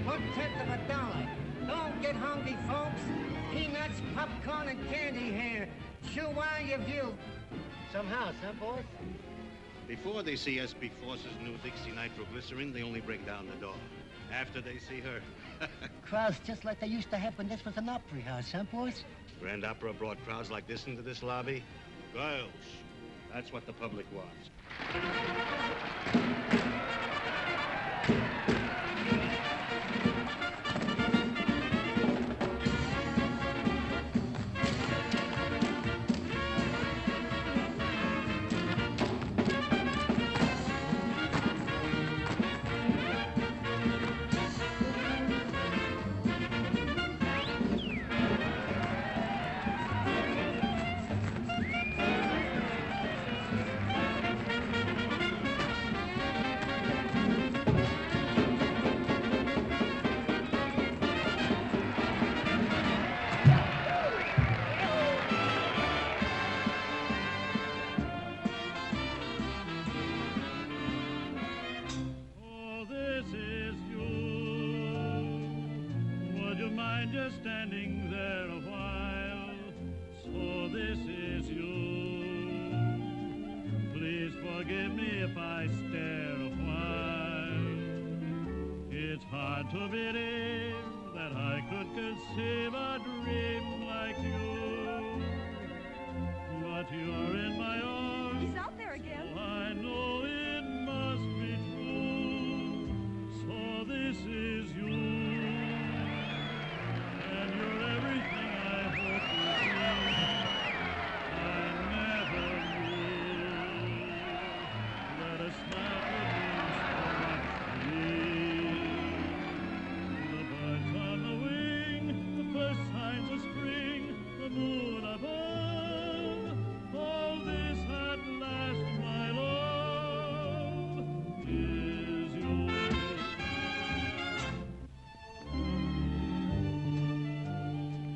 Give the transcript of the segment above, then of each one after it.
1/10 of $1. Don't get hungry, folks. Peanuts, popcorn, and candy here. Chew while you view. Some house, huh, boss? Before they see SB Force's new Dixie nitroglycerin, they only bring down the door. After they see her. Crowds just like they used to have when this was an opera house, huh, boss? Grand Opera brought crowds like this into this lobby. Girls. That's what the public wants. Standing there a while, so this is you. Please forgive me if I stare a while. It's hard to believe that I could conceive a dream like you. But you're in my arms. He's out there again. So I know it must be true. So this is you.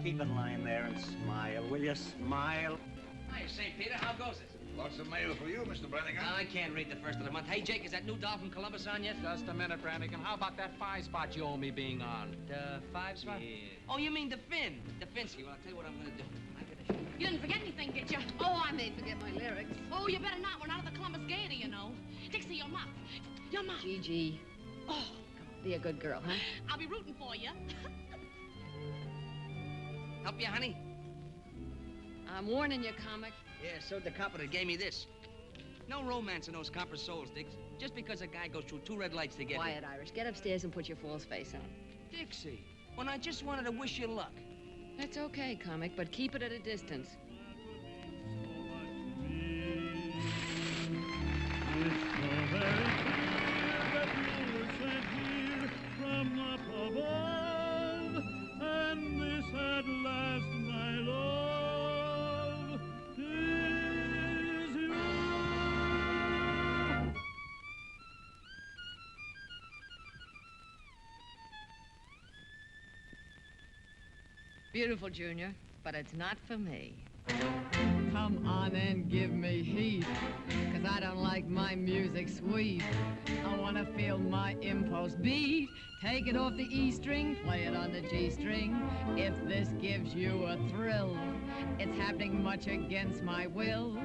Keep in line there and smile, will you? Smile. Hi, St. Peter. How goes it? Lots of mail for you, Mr. Brannigan. I can't read the first of the month. Hey, Jake, is that new doll from Columbus on yet? Just a minute, Brannigan. How about that 5 spot you owe me being on? The 5 spot? Yeah. Oh, you mean the Finn? The Finsky. Well, I'll tell you what I'm going to do. You didn't forget anything, did you? Oh, I may forget my lyrics. Oh, you better not. We're not at the Columbus Gaiety, you know. Dixie, your mop. Your mop. Gigi. Oh, come on. Be a good girl, huh? I'll be rooting for you. Help you, honey? I'm warning you, comic. Yeah, so the copper that gave me this. No romance in those copper souls, Dix. Just because a guy goes through 2 red lights to get Quiet, Irish. Get upstairs and put your false face on. Dixie, when I just wanted to wish you luck. That's okay, comic, but keep it at a distance. From up above, and this at last, my love, is you. Beautiful, Junior, but it's not for me. Come on and give me heat, 'cause I don't like my music sweet. I want to feel my impulse beat. Take it off the E string, play it on the G string. If this gives you a thrill, it's happening much against my will.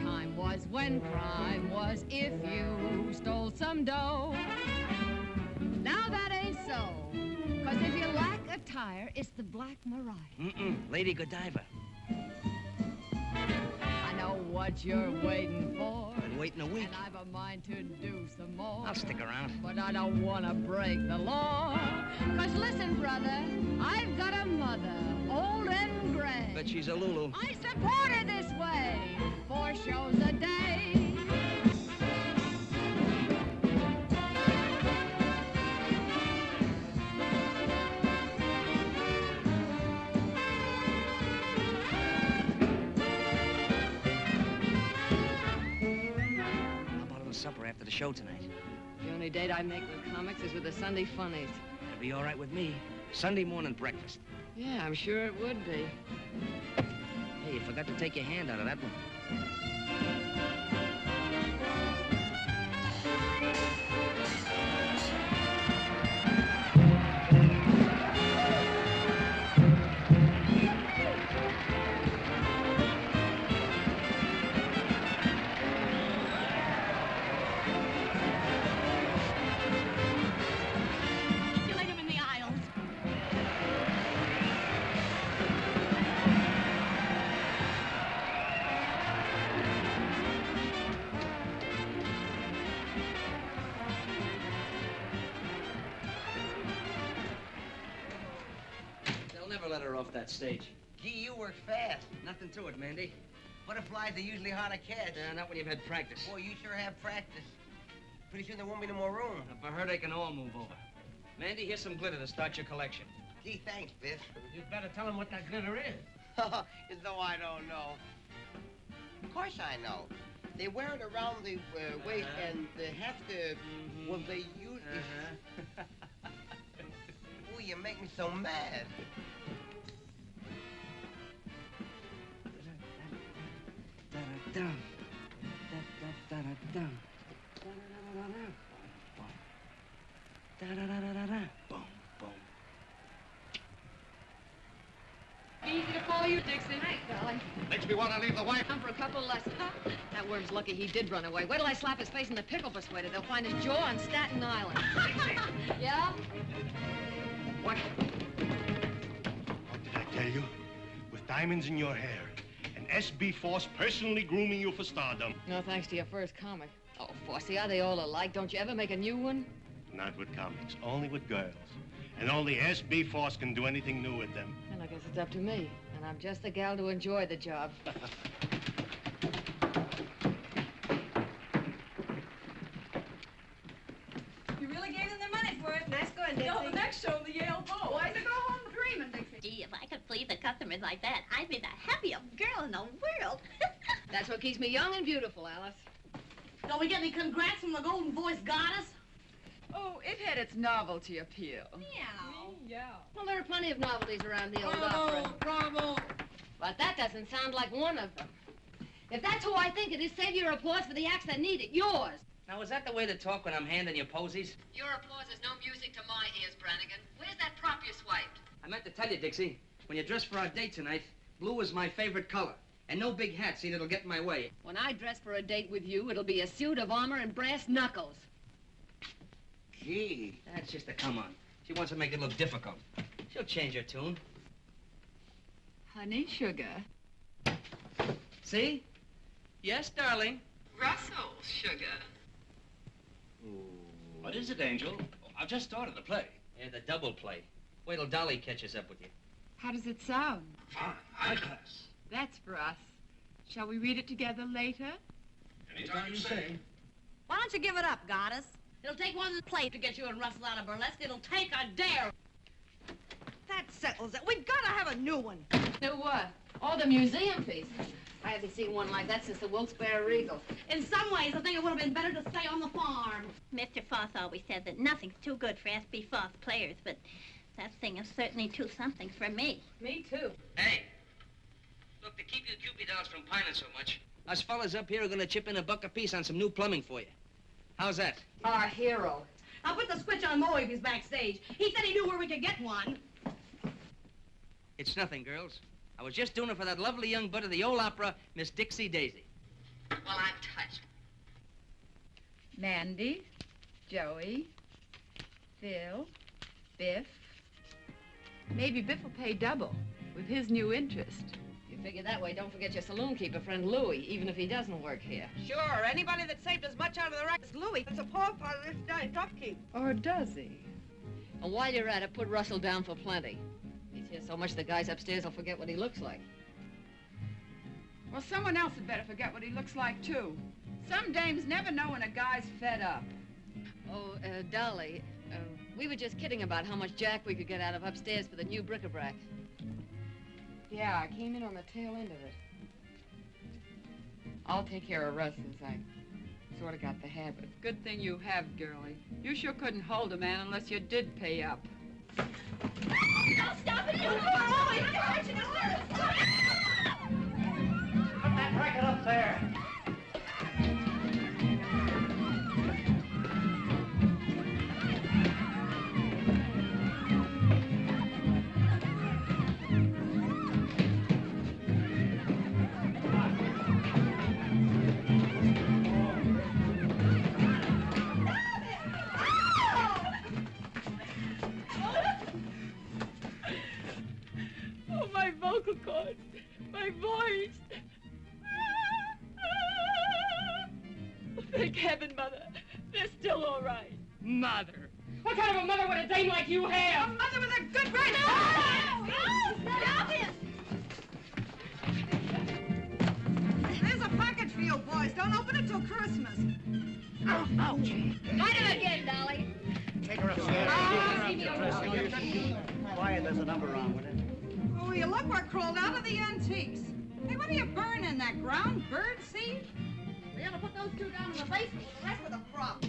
Time was when crime was if you stole some dough. Now that ain't so, 'cause if you lack attire, it's the Black Mariah. Lady Godiva. I know what you're waiting for. Been waiting a week. And I've a mind to do some more. I'll stick around. But I don't want to break the law. 'Cause listen, brother, I've got a mother, old and gray. But she's a Lulu. I support her this way, 4 shows a day. Supper after the show tonight. The only date I make with comics is with the Sunday funnies. It'll be all right with me. Sunday morning breakfast. Yeah, I'm sure it would be. Hey, you forgot to take your hand out of that one. let her off that stage. Gee, you work fast. Nothing to it, Mandy. Butterflies are usually hard to catch. Not when you've had practice. Boy, you sure have practice. Pretty soon there won't be no more room. If I heard, they can all move over. Mandy, here's some glitter to start your collection. Gee, thanks, Biff. You'd better tell him what that glitter is. As though I don't know. Of course I know. They wear it around the waist and they have to, well, they use it. Oh, you make me so mad. Boom, boom. Easy to follow you, Dixie. Night, darling. Makes me want to leave the wife. Come for a couple lessons. That worm's lucky he did run away. Wait till I slap his face in the pickle persuader. They'll find his jaw on Staten Island. Yeah? What? What did I tell you? With diamonds in your hair. And S.B. Force personally grooming you for stardom. No thanks to your first comic. Oh, Fossey, are they all alike? Don't you ever make a new one? Not with comics, only with girls. And only S.B. Force can do anything new with them. And I guess it's up to me. And I'm just the gal to enjoy the job. You really gave them their money for it. Nice going, Dixie. No, the next show, the Yale Bowl. Why to go home dreaming, Dixie? Gee, if I could please the customers like that, I'd be the happiest girl in the world. That's what keeps me young and beautiful, Alice. Don't we get any congrats from the Golden Voice Goddess? Oh, it had its novelty appeal. Meow. Yeah. Well, there are plenty of novelties around the old Bravo, opera. bravo. But that doesn't sound like one of them. If that's who I think it is, save your applause for the acts that need it. Yours. Now, is that the way to talk when I'm handing you posies? Your applause is no music to my ears, Brannigan. Where's that prop you swiped? I meant to tell you, Dixie, when you dress for our date tonight, blue is my favorite color. And no big hat, see, that'll get in my way. When I dress for a date with you, it'll be a suit of armor and brass knuckles. Gee. That's just a come on. She wants to make it look difficult. She'll change her tune. Honey, sugar. See? Yes, darling. Russell, sugar. What is it, Angel? I've just started the play. Yeah, the double play. Wait till Dolly catches up with you. How does it sound? Fine, high class. That's for us. Shall we read it together later? Anytime you say. Why don't you give it up, Goddess? It'll take one play to get you and Russell out of burlesque. It'll take a dare. That settles it. We've got to have a new one. New what? Oh, the museum piece. I haven't seen one like that since the Wilkes-Barre Regal. In some ways, I think it would have been better to stay on the farm. Mr. Foss always said that nothing's too good for S.B. Foss players, but that thing is certainly too something for me. Me too. Hey! Look, to keep you Cupid dolls from pining so much, us fellas up here are gonna chip in $1 apiece on some new plumbing for you. How's that? Our hero. I'll put the switch on Moe if he's backstage. He said he knew where we could get one. It's nothing, girls. I was just doing it for that lovely young bud of the old opera, Miss Dixie Daisy. Well, I'm touched. Mandy, Joey, Phil, Biff. Maybe Biff will pay double with his new interest. You figure that way, don't forget your saloon keeper friend Louie, even if he doesn't work here. Sure, anybody that saved as much out of the wreck as Louis is a poor part of this giant upkeep. Or does he? And while you're at it, put Russell down for plenty. He's here so much the guys upstairs will forget what he looks like. Well, someone else had better forget what he looks like, too. Some dames never know when a guy's fed up. Oh, Dolly, we were just kidding about how much jack we could get out of upstairs for the new bric-a-brac. Yeah, I came in on the tail end of it. I'll take care of Russ since I sort of got the habit. Good thing you have, girlie. You sure couldn't hold a man unless you did pay up. Don't stop it! You always catching us! Put that racket up there. Oh, my vocal cords, my voice. Oh, thank heaven, Mother. They're still all right. Mother. What kind of a mother would a dame like you have? A mother with a good right. boys. Don't open it till Christmas. Ouch. Light him again, Dolly. Take her upstairs. Quiet, there's a number wrong with it. Oh, you look what crawled out of the antiques. Hey, what are you burning, that ground bird seed? We ought to put those two down in the basement with the rest of the crop.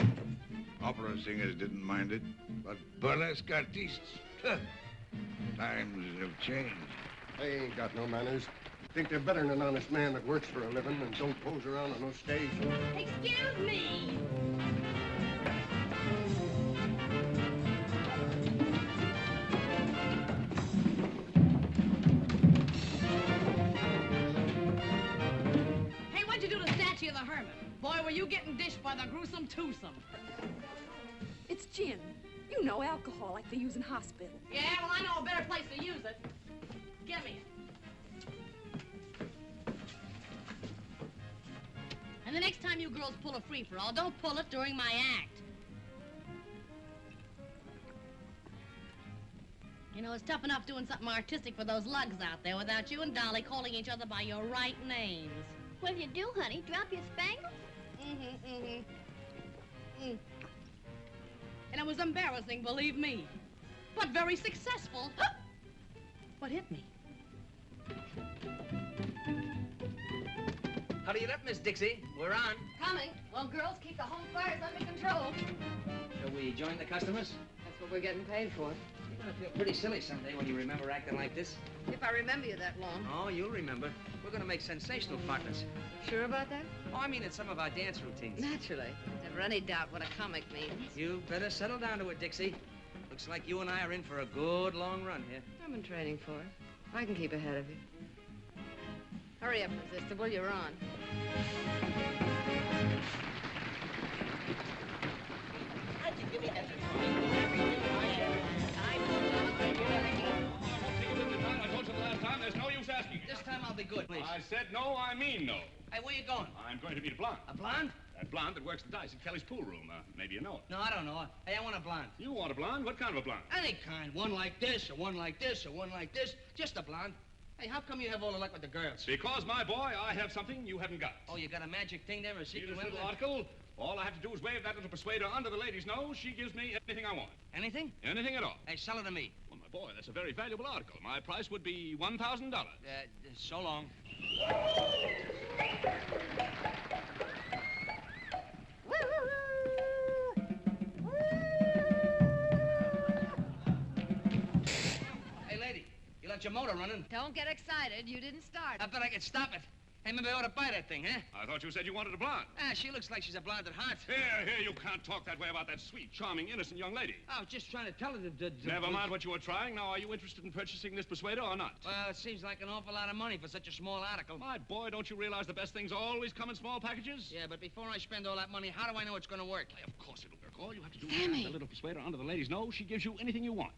Opera singers didn't mind it, but burlesque artistes, times have changed. They ain't got no manners. Think they're better than an honest man that works for a living and don't pose around on no stage. Excuse me. Hey, what'd you do to Statue of the Hermit? Boy, were you getting dished by the gruesome twosome. It's gin. You know, alcohol like they use in hospital. Yeah, well, I know a better place to use it. Give me it. And the next time you girls pull a free-for-all, don't pull it during my act. You know, it's tough enough doing something artistic for those lugs out there without you and Dolly calling each other by your right names. What'll you do, honey? Drop your spangles? And it was embarrassing, believe me. But very successful. What hit me? Hurry it up, Miss Dixie. We're on. Coming. Well, girls, keep the home fires under control. Shall we join the customers? That's what we're getting paid for. You're gonna feel pretty silly someday when you remember acting like this. If I remember you that long. Oh, you'll remember. We're gonna make sensational partners. Sure about that? Oh, I mean, it's some of our dance routines. Naturally. Never any doubt what a comic means. You better settle down to it, Dixie. Looks like you and I are in for a good long run here. I've been training for it. I can keep ahead of you. Hurry up, Irresistible. You're on. I told you the last time, there's no use asking. This time I'll be good, please. I said no, I mean no. Hey, where you going? I'm going to meet a blonde. A blonde? That blonde that works the dice in Kelly's pool room. Maybe you know it. No, I don't know. Hey, I want a blonde. You want a blonde? What kind of a blonde? Any kind. One like this, or one like this, or one like this. Just a blonde. Hey, how come you have all the luck with the girls? Because, my boy, I have something you haven't got. Oh, you got a magic thing there, a See secret this little weapon? article? All I have to do is wave that little persuader under the lady's nose. She gives me anything I want. Anything? Anything at all. Hey, sell it to me. Well, my boy, that's a very valuable article. My price would be $1,000. So long. Hey, lady, you left your motor running. Don't get excited. You didn't start. I bet I could stop it. Hey, maybe I ought to buy that thing, huh? I thought you said you wanted a blonde. Ah, she looks like she's a blonde at heart. Here, you can't talk that way about that sweet, charming, innocent young lady. I was just trying to tell her to... Never mind what you were trying. Now, are you interested in purchasing this persuader or not? Well, it seems like an awful lot of money for such a small article. My boy, don't you realize the best things always come in small packages? Yeah, but before I spend all that money, how do I know it's going to work? Why, of course it'll work. All you have to do Sammy. is the little persuader under the lady's nose. She gives you anything you want.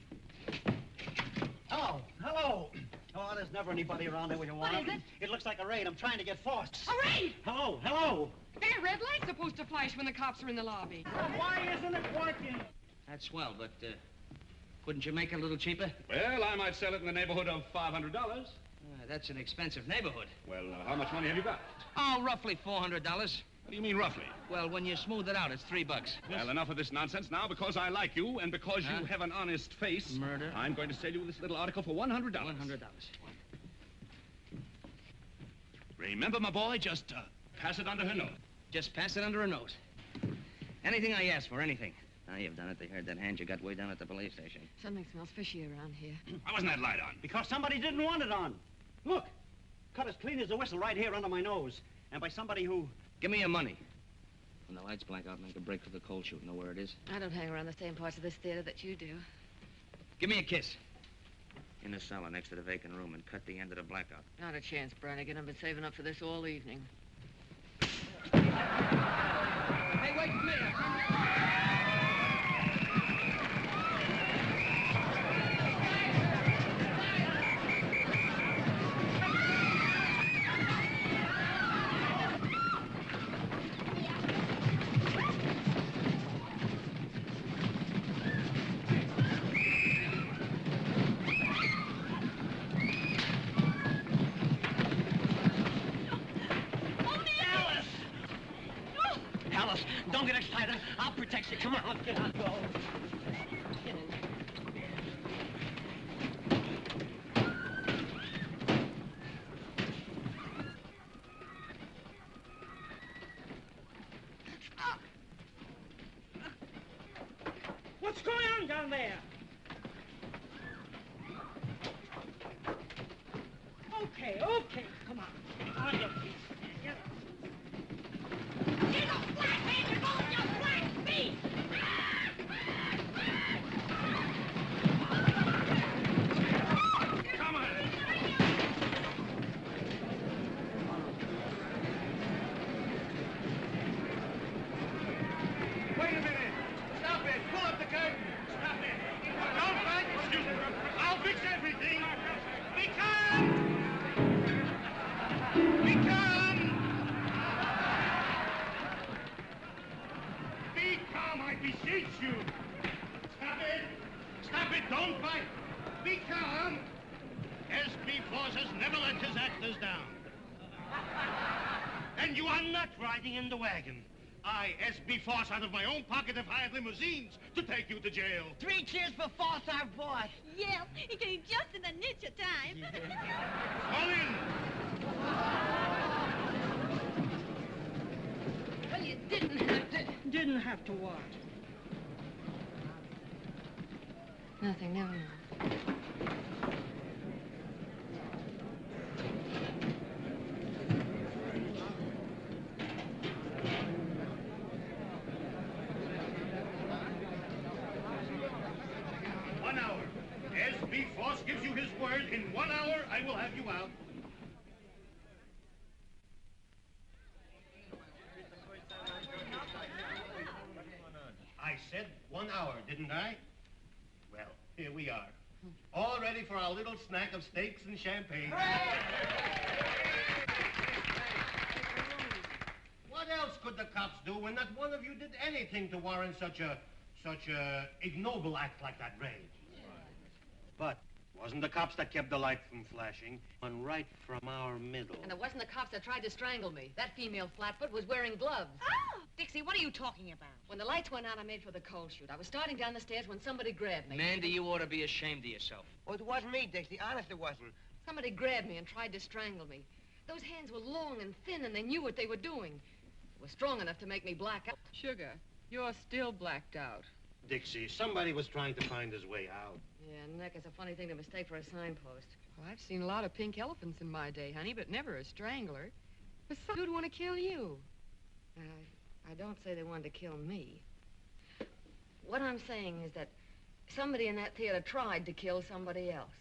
Hello, hello. Oh, there's never anybody around there when you want What is them. It looks like a raid. I'm trying to get forced. A raid! Hello, hello. That red light's supposed to flash when the cops are in the lobby. Why isn't it working? That's swell, but, couldn't you make it a little cheaper? Well, I might sell it in the neighborhood of $500. That's an expensive neighborhood. Well, how much money have you got? Oh, roughly $400. What do you mean, roughly? Well, when you smooth it out, it's $3. Well, enough of this nonsense now. Because I like you and because you have an honest face. Murder. I'm going to sell you this little article for $100. $100. Remember, my boy, just pass it under her nose. Just pass it under a nose. Anything I ask for, anything. Now, you've done it. They heard that hand you got way down at the police station. Something smells fishy around here. Why wasn't that light on? Because somebody didn't want it on. Look, cut as clean as a whistle right here under my nose. And by somebody who... Give me your money. When the lights blank out, make a break for the cold chute. Know where it is? I don't hang around the same parts of this theater that you do. Give me a kiss. In the cellar next to the vacant room and cut the end of the blackout. Not a chance, Brannigan. I've been saving up for this all evening. Hey, wait for me. get excited. I'll protect you. Come on, let's get on. Go. What's going on down there? Okay, come on. On your feet. Get up. You're no flathead! You're going your flat feet! Come on. Wait a minute. Stop it. Pull up the curtain. Stop it. Don't fight. Excuse me. I'll fix everything. Be calm. Be calm. Be calm, I beseech you. Stop it. Stop it. Don't fight. Be calm. S.B. Force has never let his actors down. And you are not riding in the wagon. I, S.B. Force, out of my own pocket, have hired limousines to take you to jail. 3 cheers for Force, our boss. Yeah, he came just in the nick of time. Fall in. Well, you didn't have to. Didn't have to what? Nothing, never mind. S.B. Force gives you his word. In 1 hour, I will have you out. I said 1 hour, didn't I? Well, here we are. All ready for our little snack of steaks and champagne. What else could the cops do when not one of you did anything to warrant such a ignoble act like that raid? But wasn't the cops that kept the light from flashing? One right from our middle. And it wasn't the cops that tried to strangle me. That female flatfoot was wearing gloves. Oh! Dixie, what are you talking about? When the lights went out, I made for the coal chute. I was starting down the stairs when somebody grabbed me. Mandy, you ought to be ashamed of yourself. Oh, it wasn't me, Dixie. Honest, it wasn't. Somebody grabbed me and tried to strangle me. Those hands were long and thin, and they knew what they were doing. It was strong enough to make me black out. Sugar, you're still blacked out. Dixie, somebody was trying to find his way out. Yeah, neck is a funny thing to mistake for a signpost. Well, I've seen a lot of pink elephants in my day, honey, but never a strangler. Besides, who'd want to kill you? I don't say they wanted to kill me. What I'm saying is that somebody in that theater tried to kill somebody else.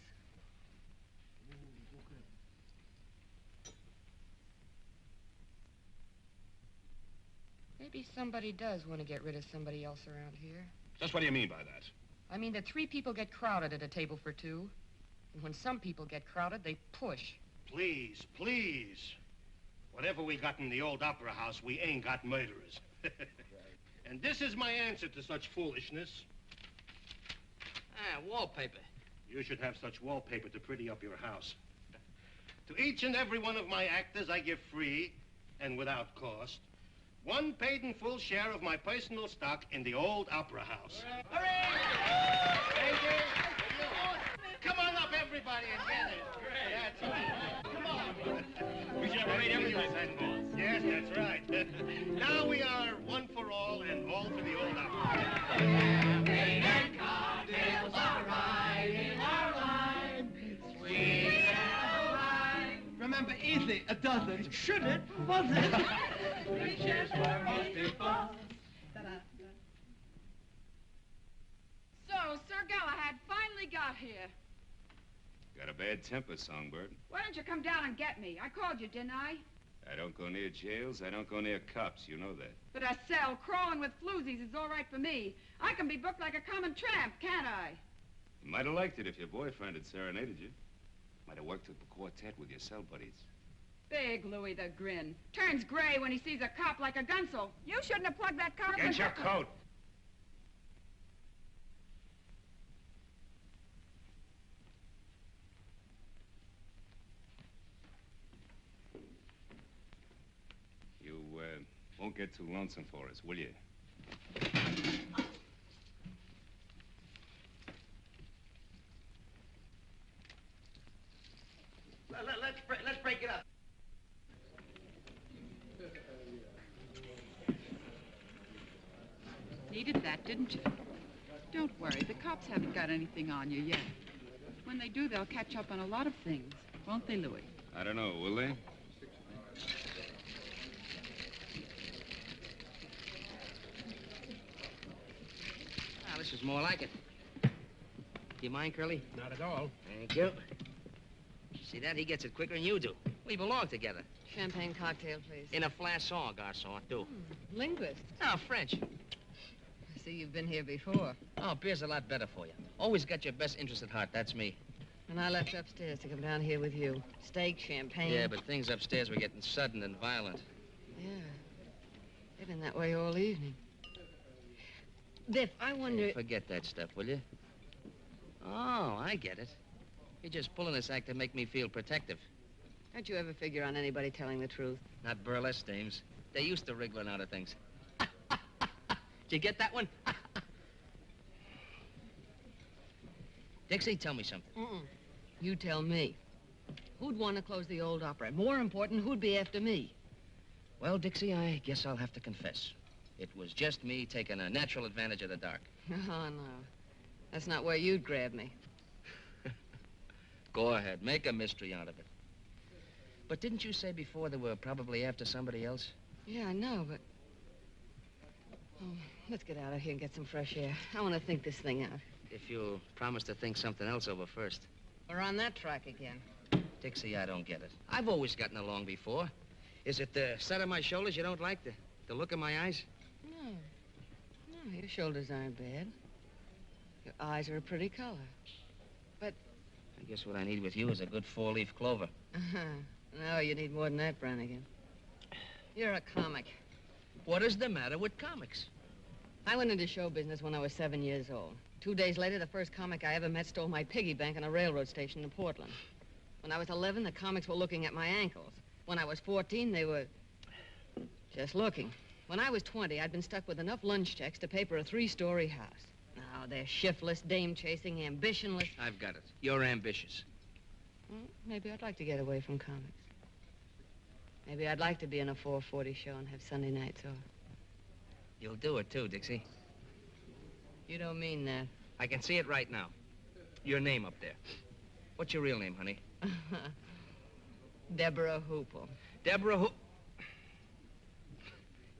Maybe somebody does want to get rid of somebody else around here. Just what do you mean by that? I mean that 3 people get crowded at a table for 2. And when some people get crowded, they push. Please, please. Whatever we got in the old opera house, we ain't got murderers. And this is my answer to such foolishness. Ah, wallpaper. You should have such wallpaper to pretty up your house. To each and every one of my actors, I give free and without cost 1 paid in full share of my personal stock in the old opera house. Hooray! Thank you. Come on up, everybody, and get it. That's right. Come on. We should have made everything. Yes, that's right. Now we are one for all and all for the old opera. Champagne and cocktails are right in our line. Sweet and wine. Remember, easy, a dozen. Should it? Was it? 3 cheers for most people. So, Sir Galahad finally got here. Got a bad temper, Songbird. Why don't you come down and get me? I called you, didn't I? I don't go near jails. I don't go near cops. You know that. But a cell crawling with floozies is all right for me. I can be booked like a common tramp, can't I? You might have liked it if your boyfriend had serenaded you. Might have worked with the quartet with your cell buddies. Big Louie the Grin. Turns gray when he sees a cop like a gunsel. You shouldn't have plugged that car. Get your coat. You won't get too lonesome for us, will you? Let's break it up. Needed that, didn't you? Don't worry, the cops haven't got anything on you yet. When they do, they'll catch up on a lot of things. Won't they, Louis? I don't know, will they? Ah, this is more like it. Do you mind, Curly? Not at all. Thank you. See that? He gets it quicker than you do. We belong together. Champagne cocktail, please. In a flasson, garçon, too. Linguist. Oh, French. I see you've been here before. Oh, beer's a lot better for you. Always got your best interest at heart. That's me. And I left upstairs to come down here with you. Steak, champagne. Yeah, but things upstairs were getting sudden and violent. Yeah. They've been that way all evening. Biff, I wonder... Hey, forget that stuff, will you? Oh, I get it. You're just pulling this act to make me feel protective. Don't you ever figure on anybody telling the truth? Not burlesque dames. They're used to wriggling out of things. Did you get that one? Dixie, tell me something. You tell me. Who'd want to close the old opera? More important, who'd be after me? Well, Dixie, I guess I'll have to confess. It was just me taking a natural advantage of the dark. Oh, no. That's not where you'd grab me. Go ahead. Make a mystery out of it. But didn't you say before they were probably after somebody else? Yeah, I know, but... Oh, let's get out of here and get some fresh air. I want to think this thing out. If you'll promise to think something else over first. We're on that track again. Dixie, I don't get it. I've always gotten along before. Is it the set of my shoulders you don't like? The look in my eyes? No. No, your shoulders aren't bad. Your eyes are a pretty color. But... I guess what I need with you is a good four-leaf clover. No, you need more than that, Brannigan. You're a comic. What is the matter with comics? I went into show business when I was 7 years old. 2 days later, the first comic I ever met stole my piggy bank on a railroad station in Portland. When I was 11, the comics were looking at my ankles. When I was 14, they were just looking. When I was 20, I'd been stuck with enough lunch checks to pay for a 3-story house. Now, they're shiftless, dame-chasing, ambitionless. I've got it. You're ambitious. Well, maybe I'd like to get away from comics. Maybe I'd like to be in a 4:40 show and have Sunday nights off. You'll do it, too, Dixie. You don't mean that. I can see it right now. Your name up there. What's your real name, honey? Deborah Hoople. Deborah Ho...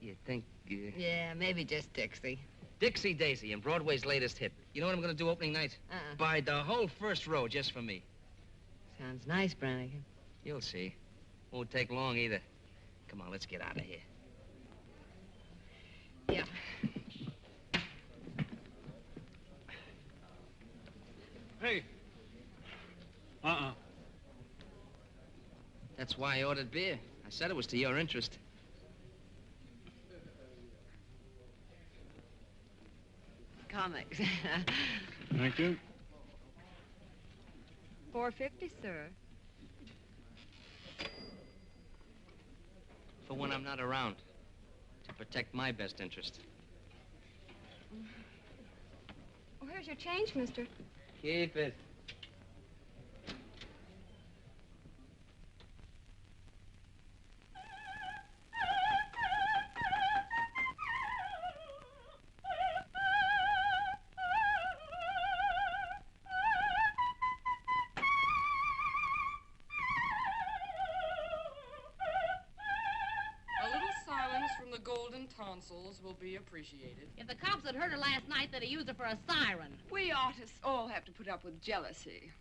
You think... Yeah, maybe just Dixie. Dixie Daisy and Broadway's latest hit. You know what I'm going to do opening night? Buy the whole first row just for me. Sounds nice, Brannigan. You'll see. Won't take long either. Come on, let's get out of here. Yeah. Hey. That's why I ordered beer. I said it was to your interest. Comics. Thank you. $4.50, sir. For when I'm not around. To protect my best interest. Where's your change, mister? Keep it. Tonsils will be appreciated. If the cops had heard her last night, they'd have used her for a siren. We artists all have to put up with jealousy.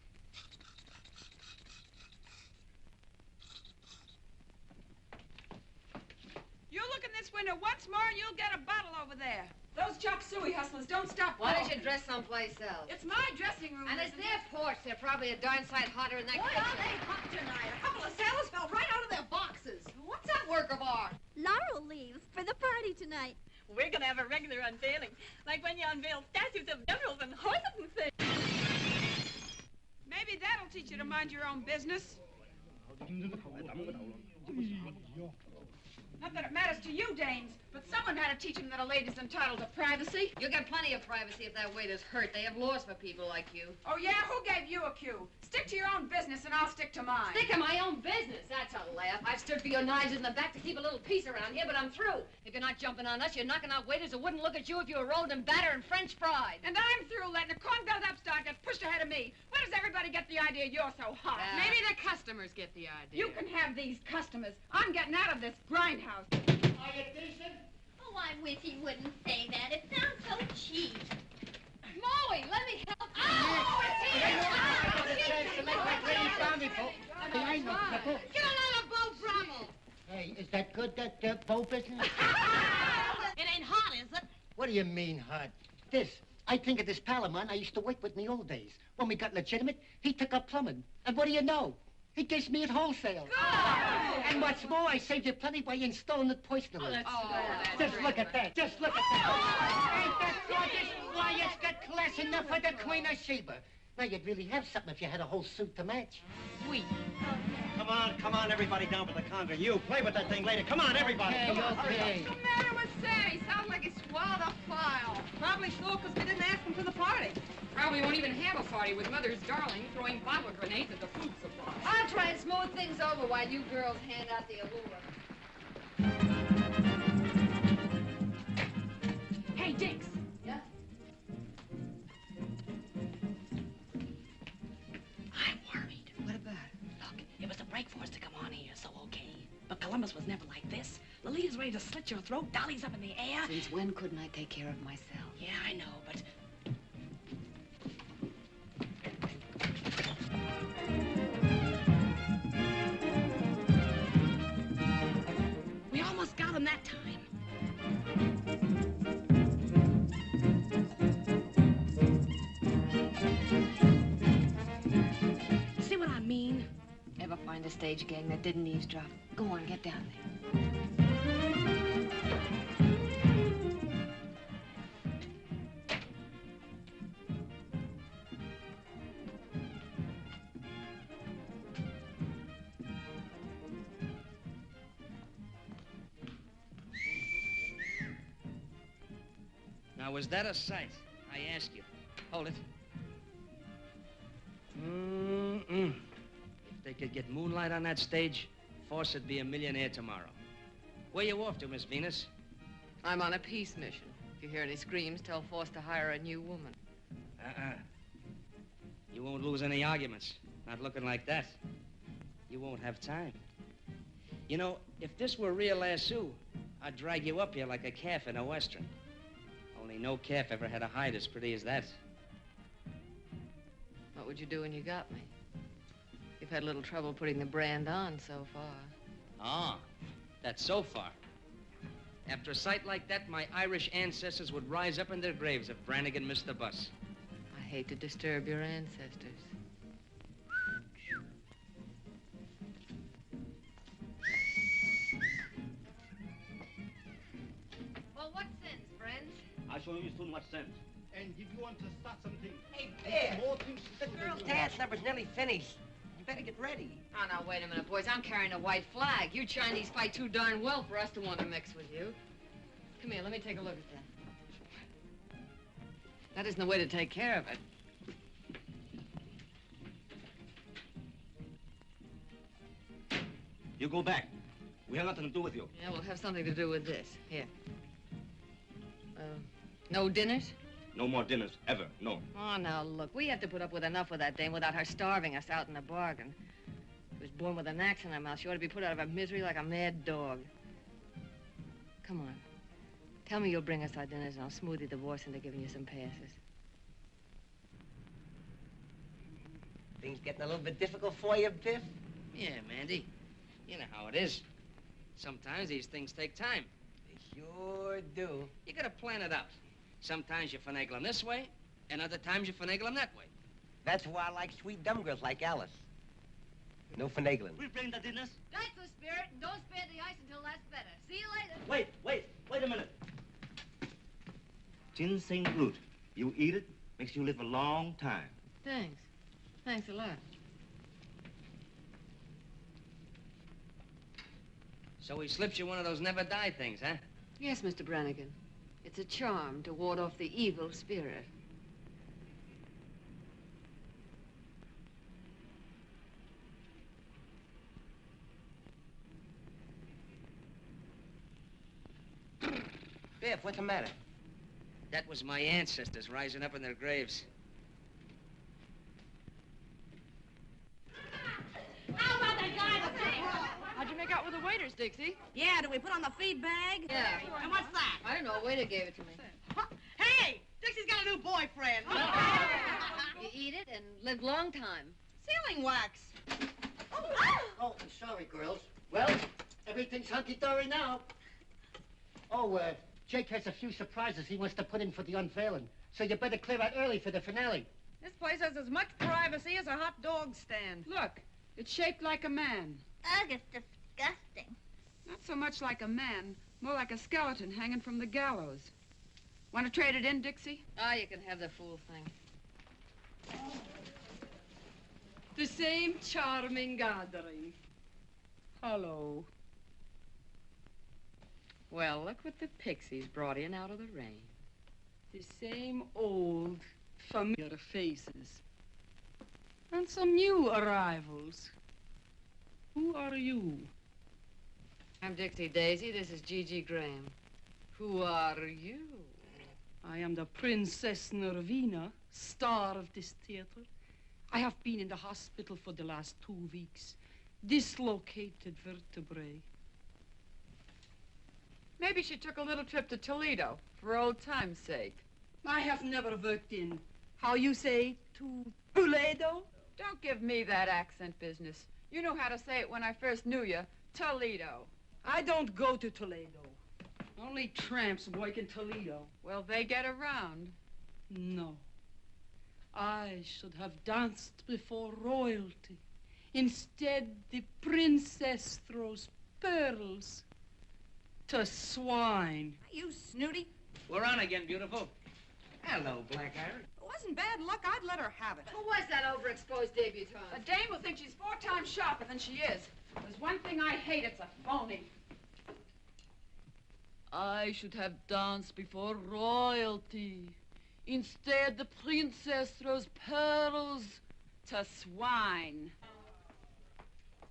You look in this window once more and you'll get a bottle over there. Those chop suey hustlers don't stop. Why don't you dress someplace else? It's my dressing room. And it's their porch. They're probably a darn sight hotter than that. Why are they hot tonight? A couple of sailors fell right out of their boxes. What's that work of art? Laurel leaves for the party tonight. We're going to have a regular unveiling, like when you unveil statues of generals and horses and things. Maybe that'll teach you to mind your own business. Not that it matters to you, dames, but someone had to teach them that a lady's entitled to privacy. You get plenty of privacy if that waiter's hurt. They have laws for people like you. Oh, yeah? Who gave you a cue? Stick to your own business and I'll stick to mine. Stick to my own business. That's a laugh. I've stood for your knives in the back to keep a little peace around here, but I'm through. If you're not jumping on us, you're knocking out waiters who wouldn't look at you if you were rolled in batter and French fried. And I'm through letting a corn-fed upstart get pushed ahead of me. Where does everybody get the idea you're so hot? Maybe the customers get the idea. You can have these customers. I'm getting out of this grindhouse. Are you decent? Oh, I wish he wouldn't say that. It sounds so cheap. Moe, let me help you. Oh, Get another boat, Brummel. Hey, is that good, that boat business? It ain't hot, is it? What do you mean, hot? I think of this pal of mine I used to work with in the old days. When we got legitimate, he took up plumbing. And what do you know? He gives me at wholesale. And what's more, I saved you plenty by installing it personally. Just look at that. Just look at that. Ain't that gorgeous? Why, it's got class enough for the Queen of Sheba. Now, you'd really have something if you had a whole suit to match. Sweet. Come on, everybody down for the conga. You, play with that thing later. Come on, everybody. Okay, Come on, hurry up. okay. What's the matter with Sammy? Sounds like he swallowed a file. Probably so, because we didn't ask him to the party. Probably won't even have a party with Mother's darling throwing bottle grenades at the food supply. I'll try and smooth things over while you girls hand out the allure. Hey, Dix. Yeah? I'm worried. What about it? Look, it was a break for us to come on here, so okay. But Columbus was never like this. Lolita's ready to slit your throat, Dolly's up in the air. Since when couldn't I take care of myself? Yeah, I know, but... We almost got him that time. See what I mean? Ever find a stage gang that didn't eavesdrop? Go on, get down there. Now, was that a sight? I ask you. Hold it. If they could get moonlight on that stage, Fawcett'd be a millionaire tomorrow. Where you off to, Miss Venus? I'm on a peace mission. If you hear any screams, tell Force to hire a new woman. You won't lose any arguments. Not looking like that. You won't have time. You know, if this were real lasso, I'd drag you up here like a calf in a western. Only no calf ever had a hide as pretty as that. What would you do when you got me? You've had a little trouble putting the brand on so far. Ah, that's so far. After a sight like that, my Irish ancestors would rise up in their graves if Brannigan missed the bus. I hate to disturb your ancestors. Well, what sense, friends? I show you too much sense. And if you want to start something, Hey, Biff, more things to the do girls' than dance number's nearly finished. You better get ready. Oh, now, wait a minute, boys. I'm carrying a white flag. You Chinese fight too darn well for us to want to mix with you. Come here, let me take a look at that. That isn't the way to take care of it. You go back. We have nothing to do with you. Yeah, we'll have something to do with this. Here. No dinners? No more dinners, ever, no. Oh, now, look, we have to put up with enough of that dame without her starving us out in the bargain. She was born with an axe in her mouth. She ought to be put out of her misery like a mad dog. Come on. Tell me you'll bring us our dinners, and I'll smooth your divorce into giving you some passes. Things getting a little bit difficult for you, Biff? Yeah, Mandy. You know how it is. Sometimes these things take time. They sure do. You gotta plan it out. Sometimes you finagle them this way, and other times you finagle them that way. That's why I like sweet dumb girls like Alice. No finagling. We bring the dinners. That's the spirit, and don't spare the ice until that's better. See you later. Wait a minute. Ginseng root. You eat it, makes you live a long time. Thanks. Thanks a lot. So he slips you one of those never die things, huh? Yes, Mr. Brannigan. It's a charm to ward off the evil spirit. Biff, what's the matter? That was my ancestors rising up in their graves. How about that guy? How'd you make out with the waiters, Dixie? Yeah, did we put on the feed bag? Yeah. And what's that? I don't know. A waiter gave it to me. Hey, Dixie's got a new boyfriend. You eat it and live long time. Sealing wax. Oh, I'm sorry, girls. Well, everything's hunky-dory now. Oh, Jake has a few surprises he wants to put in for the unveiling. So you better clear out early for the finale. This place has as much privacy as a hot dog stand. Look, it's shaped like a man. Ugh, it's disgusting. Not so much like a man, more like a skeleton hanging from the gallows. Want to trade it in, Dixie? Ah, you can have the fool thing. The same charming gathering. Hello. Well, look what the pixies brought in out of the rain. The same old, familiar faces. And some new arrivals. Who are you? I'm Dixie Daisy. This is Gigi Graham. Who are you? I am the Princess Nervina, star of this theater. I have been in the hospital for the last 2 weeks. Dislocated vertebrae. Maybe she took a little trip to Toledo for old time's sake. I have never worked in, how you say, to Toledo? Don't give me that accent business. You know how to say it when I first knew you. Toledo. I don't go to Toledo. Only tramps work in Toledo. Well, they get around. No. I should have danced before royalty. Instead, the princess throws pearls to swine. You snooty. We're on again, beautiful. Hello, Black Iris. It wasn't bad luck. I'd let her have it. Who was that overexposed debutante? A dame will think she's 4 times sharper than she is. There's one thing I hate, it's a phony. I should have danced before royalty. Instead, the princess throws pearls to swine.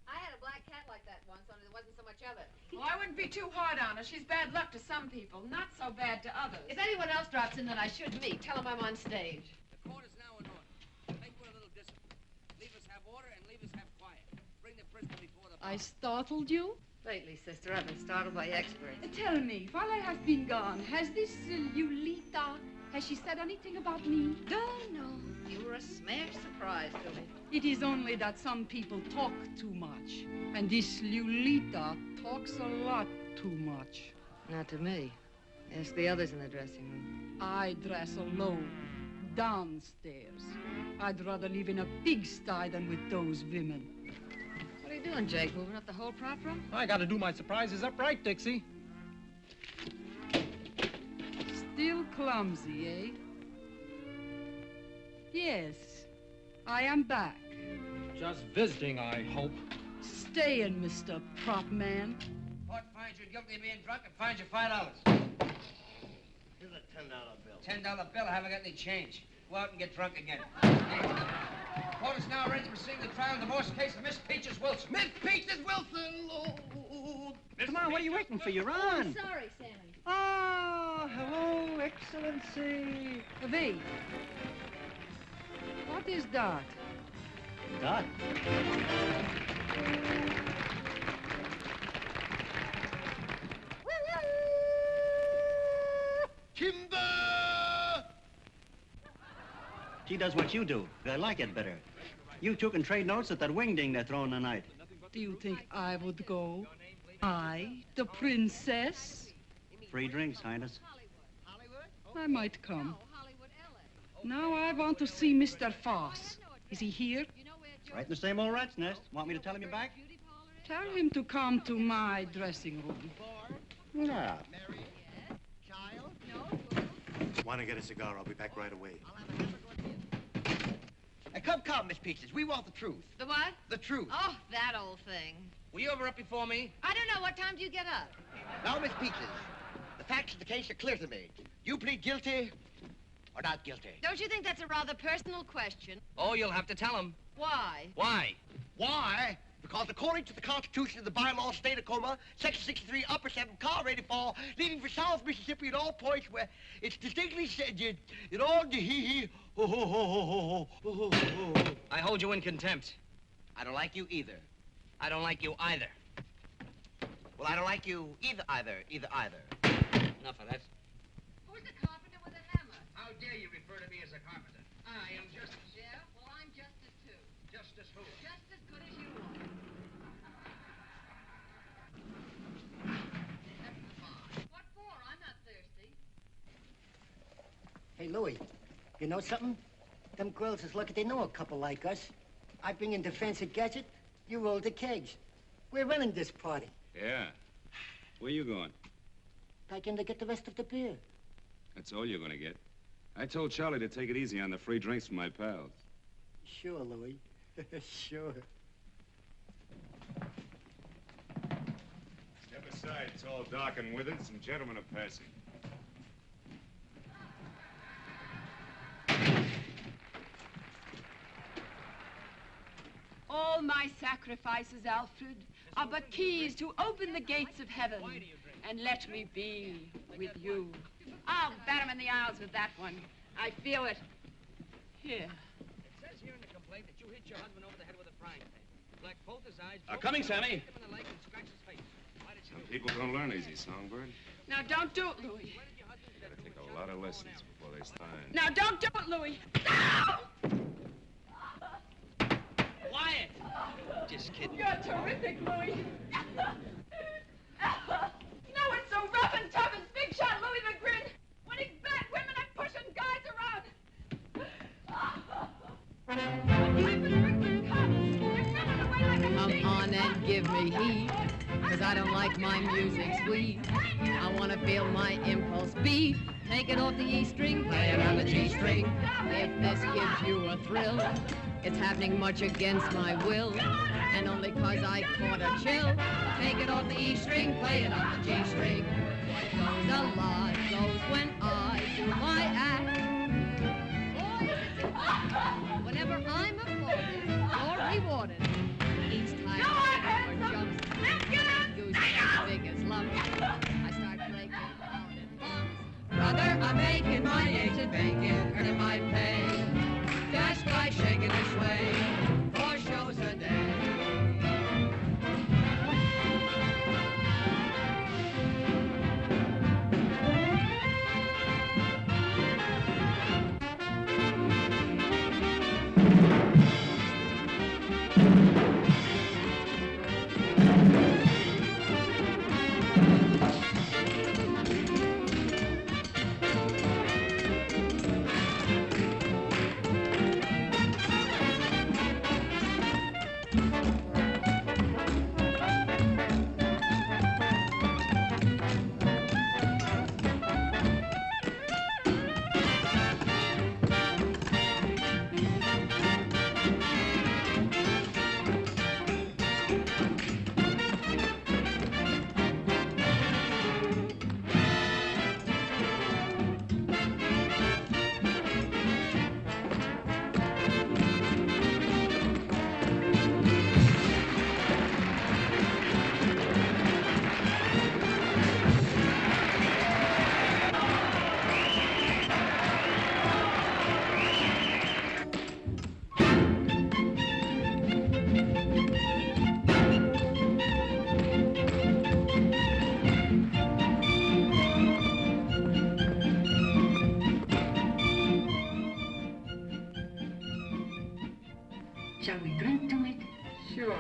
I had a black cat like that once, only there wasn't so much of it. Well, I wouldn't be too hard on her. She's bad luck to some people, not so bad to others. If anyone else drops in that I should meet, tell them I'm on stage. The court is now in order. Make one a little discipline. Leave us have order and leave us have quiet. Bring the prisoner before the bar. I startled you? Lately, sister, I've been startled by experts. Tell me, while I have been gone, has this Lulita, has she said anything about me? No. You were a smash surprise to me. It is only that some people talk too much. And this Lulita talks a lot too much. Not to me. Ask the others in the dressing room. I dress alone, downstairs. I'd rather live in a pigsty than with those women. What are you doing, Jake? Moving up the whole prop room? I gotta do my surprises upright, Dixie. Still clumsy, eh? Yes, I am back. Just visiting, I hope. Staying, Mr. Prop Man. Court finds you guilty of being drunk and fines you $5. Here's a $10 bill. $10 bill, I haven't got any change. Go out and get drunk again. Court is now ready to proceed the trial in the divorce case of Miss Peaches Wilson. Miss Peaches Wilson! Oh, Come on, what are you waiting for? You're on. Sorry, Sammy. Ah, hello, Excellency. Wait. What is that? Dot. Timber! She does what you do. I like it better. You two can trade notes at that wingding they're throwing tonight. Do you think I would go? I, the princess? Free drinks, Highness. I might come. Now I want to see Mr. Foss. Is he here? Right in the same old rat's nest. Want me to tell him you're back? Tell him to come to my dressing room. Yeah. Want to get a cigar? I'll be back right away. Come, Miss Peaches. We want the truth. The what? The truth. Oh, that old thing. Were you ever up before me? I don't know. What time do you get up? Now, Miss Peaches, the facts of the case are clear to me. You plead guilty or not guilty? Don't you think that's a rather personal question? Oh, you'll have to tell him. Why? Why? Why? Because according to the Constitution of the bylaw state of Coma, Section 63, Upper 7, car ready fall, leaving for South Mississippi at all points where it's distinctly said, you know, I hold you in contempt. I don't like you either. I don't like you either. Well, I don't like you either. Enough of that. Who's the carpenter with a hammer? How dare you refer to me as a carpenter? I am Justice. Yeah, well, I'm Justice, too. Justice who? Just as good as you are. What for? I'm not thirsty. Hey, Louie, you know something? Them girls is lucky they know a couple like us. I bring in the fancy gadget, you roll the kegs. We're running this party. Yeah. Where you going? Back in to get the rest of the beer. That's all you're gonna get. I told Charlie to take it easy on the free drinks from my pals. Sure, Louie. Sure. Step aside, tall, dark, and withered. Some gentlemen are passing. All my sacrifices, Alfred, are but keys to open the gates of heaven and let me be with you. I'll bat him in the eyes with that one. I feel it. Here. It says here in the complaint that you hit your husband over the head with a frying pan. Blacked both his eyes. Coming, Sammy. Hit him in the leg and scratched his face. Why did you Some people don't learn easy, Songbird. Now, don't do it, Louis. Gotta take a lot of lessons before they start. Now, don't do it, Louis. Quiet! Just kidding. You're terrific, Louis. No, it's so rough and tough as Big Shot Louis the Grin. When he's bad women and pushing guys around. Come on and give me heat, 'cause I don't like my music sweet. I want to feel my impulse beat. Take it off the E string, play it on the G string. If this gives you a thrill, it's happening much against my will, and only 'cause I caught a chill. Take it off the E string, play it on the G string. What goes a lot goes when I do my act. Whenever I'm applauded or rewarded, each time or jumps, goose as big as lumps, I start breaking out in bumps. Brother, I'm making my eggs and bacon, earning my pay, just by shaking this way, 4 shows a day. Shall we drink to it? Sure.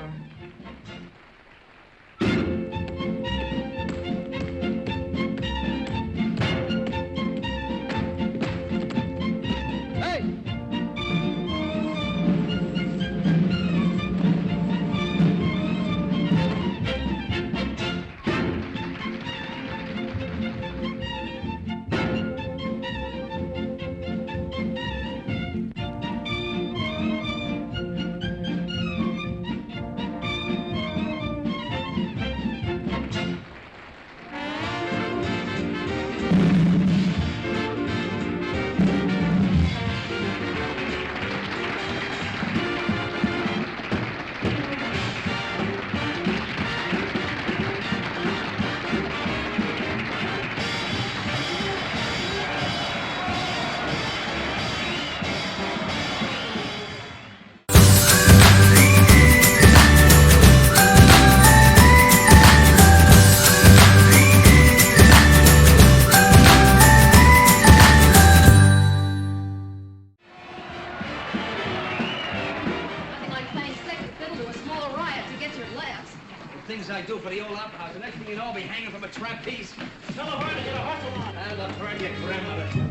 things I do for the old opera house. The next thing you know, I'll be hanging from a trapeze. Tell her to get a hustle on. And I'll burn your grandmother.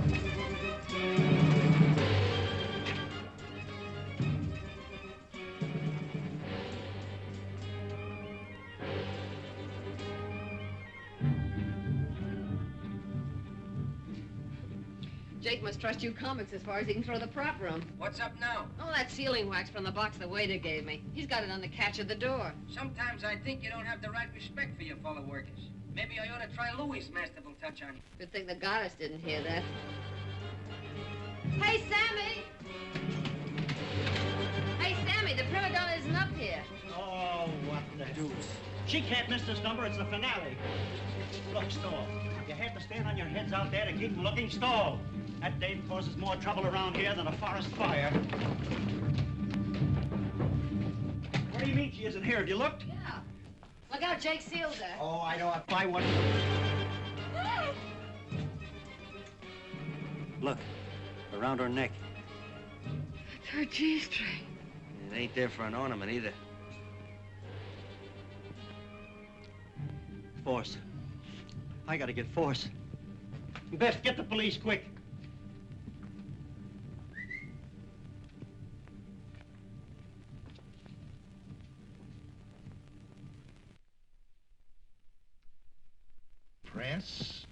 Jake must trust you comics as far as he can throw the prop room. What's up now? Oh, that sealing wax from the box the waiter gave me. He's got it on the catch of the door. Sometimes I think you don't have the right respect for your fellow workers. Maybe I ought to try Louis' masterful touch on you. Good thing the goddess didn't hear that. Hey, Sammy! Hey, Sammy, the prima donna isn't up here. Oh, what the deuce. She can't miss this number. It's the finale. Look, stall. You have to stand on your heads out there to keep them looking. Stall. That dame causes more trouble around here than a forest fire. What do you mean she isn't here? Have you looked? Yeah. Look out, Jake sealed her. Oh, I know. If I wasn't... Look, around her neck. It's her G-string. It ain't there for an ornament either. Force. I gotta get Force. Biff, get the police quick. Press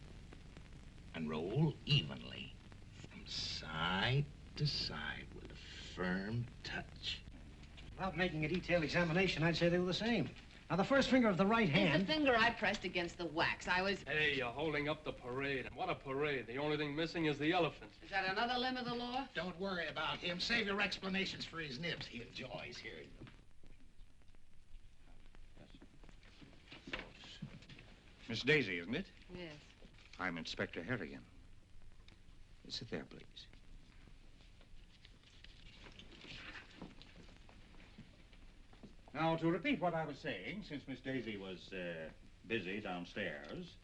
and roll evenly from side to side with a firm touch. Without making a detailed examination, I'd say they were the same. Now, the first finger of the right It's hand... the finger I pressed against the wax. I was... Hey, you're holding up the parade. And what a parade. The only thing missing is the elephant. Is that another limb of the law? Don't worry about him. Save your explanations for his nibs. He enjoys hearing them. Miss Daisy, isn't it? Yes. I'm Inspector Harrigan. Sit there, please. Now, to repeat what I was saying, since Miss Daisy was busy downstairs,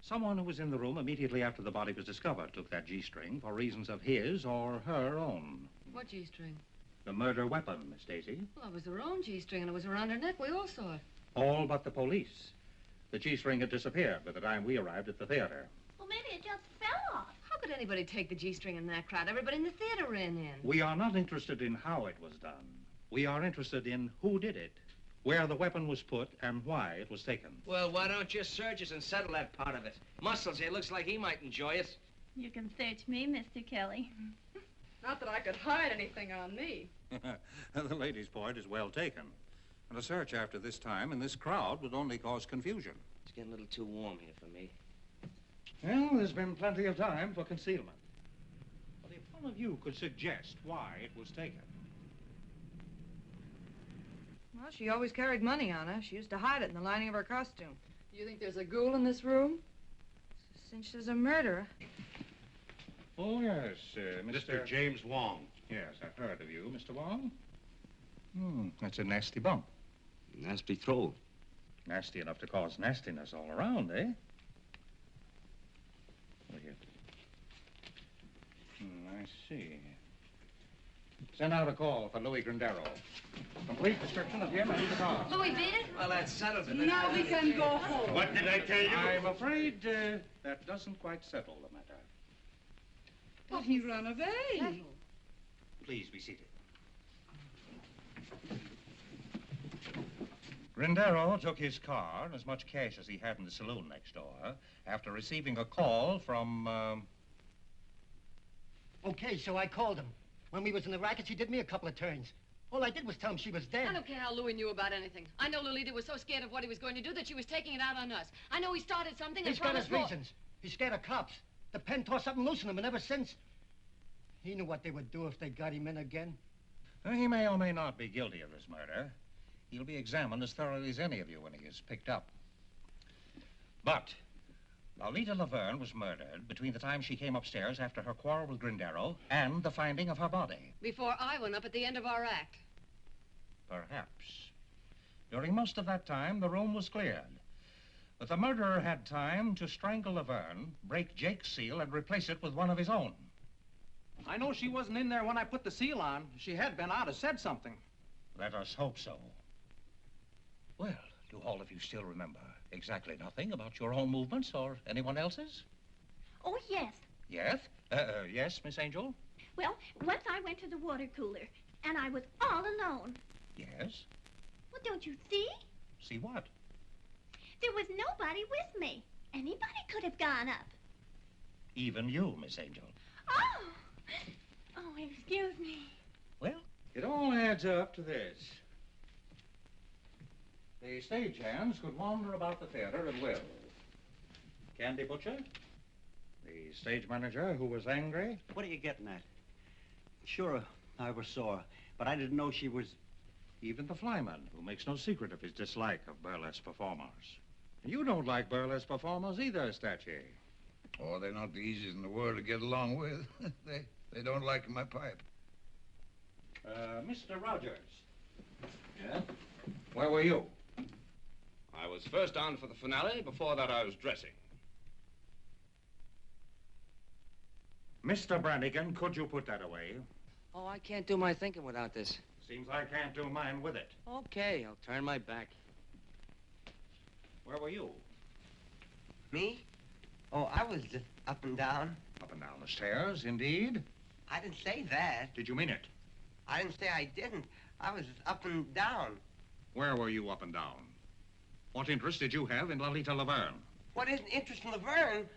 someone who was in the room immediately after the body was discovered took that G-string for reasons of his or her own. What G-string? The murder weapon, Miss Daisy. Well, it was her own G-string, and it was around her neck. We all saw it. All but the police. The G-string had disappeared by the time we arrived at the theater. Well, maybe it just fell off. How could anybody take the G-string in that crowd? Everybody in the theater ran in. We are not interested in how it was done. We are interested in who did it, where the weapon was put, and why it was taken. Well, why don't you search us and settle that part of it? Muscles here looks like he might enjoy it. You can search me, Mr. Kelly. Not that I could hide anything on me. The lady's point is well taken. And a search after this time in this crowd would only cause confusion. It's getting a little too warm here for me. Well, there's been plenty of time for concealment. But if one of you could suggest why it was taken. Well, she always carried money on her. She used to hide it in the lining of her costume. You think there's a ghoul in this room? Since she's a murderer. Oh, yes, Mr. James Wong. Yes, I've heard of you, Mr. Wong. That's a nasty bump. Nasty throw. Nasty enough to cause nastiness all around, eh? Look here. I see. Send out a call for Louis Grindero. Complete description of him and the car. Louis beat it? Well, that settles it. Now we can go home. What did I tell you? I'm afraid that doesn't quite settle the matter. But he ran away. Please be seated. Grindero took his car and as much cash as he had in the saloon next door after receiving a call from, Okay, so I called him. When we was in the rackets, he did me a couple of turns. All I did was tell him she was dead. I don't care how Louis knew about anything. I know Lolita was so scared of what he was going to do that she was taking it out on us. I know he started something and He's got his promised more. reasons. He's scared of cops. The pen tore something loose in him, and ever since, he knew what they would do if they got him in again. He may or may not be guilty of this murder. He'll be examined as thoroughly as any of you when he is picked up. But Lolita Laverne was murdered between the time she came upstairs after her quarrel with Grindero and the finding of her body. Before I went up at the end of our act. Perhaps. During most of that time, the room was cleared. But the murderer had time to strangle Laverne, break Jake's seal, and replace it with one of his own. I know she wasn't in there when I put the seal on. If she had been, I'd have said something. Let us hope so. Well, Do all of you still remember exactly nothing about your own movements or anyone else's? Oh, yes. Yes? Yes, Miss Angel? Well, once I went to the water cooler, and I was all alone. Yes? Well, don't you see? See what? There was nobody with me. Anybody could have gone up. Even you, Miss Angel. Oh! Oh, excuse me. Well, it all adds up to this. The stagehands could wander about the theater at will. Candy butcher, the stage manager who was angry. What are you getting at? Sure, I was sore, but I didn't know she was... Even the flyman, who makes no secret of his dislike of burlesque performers. You don't like burlesque performers either, Statue. Oh, they're not the easiest in the world to get along with. They don't like my pipe. Mr. Rogers. Yeah? Where were you? I was first on for the finale. Before that, I was dressing. Mr. Brannigan, could you put that away? Oh, I can't do my thinking without this. Seems I can't do mine with it. Okay, I'll turn my back. Where were you? Me? Oh, I was just up and down. Up and down the stairs, indeed. I didn't say that. Did you mean it? I didn't say I didn't. I was just up and down. Where were you up and down? What interest did you have in Lolita Laverne? What is an interest in Laverne?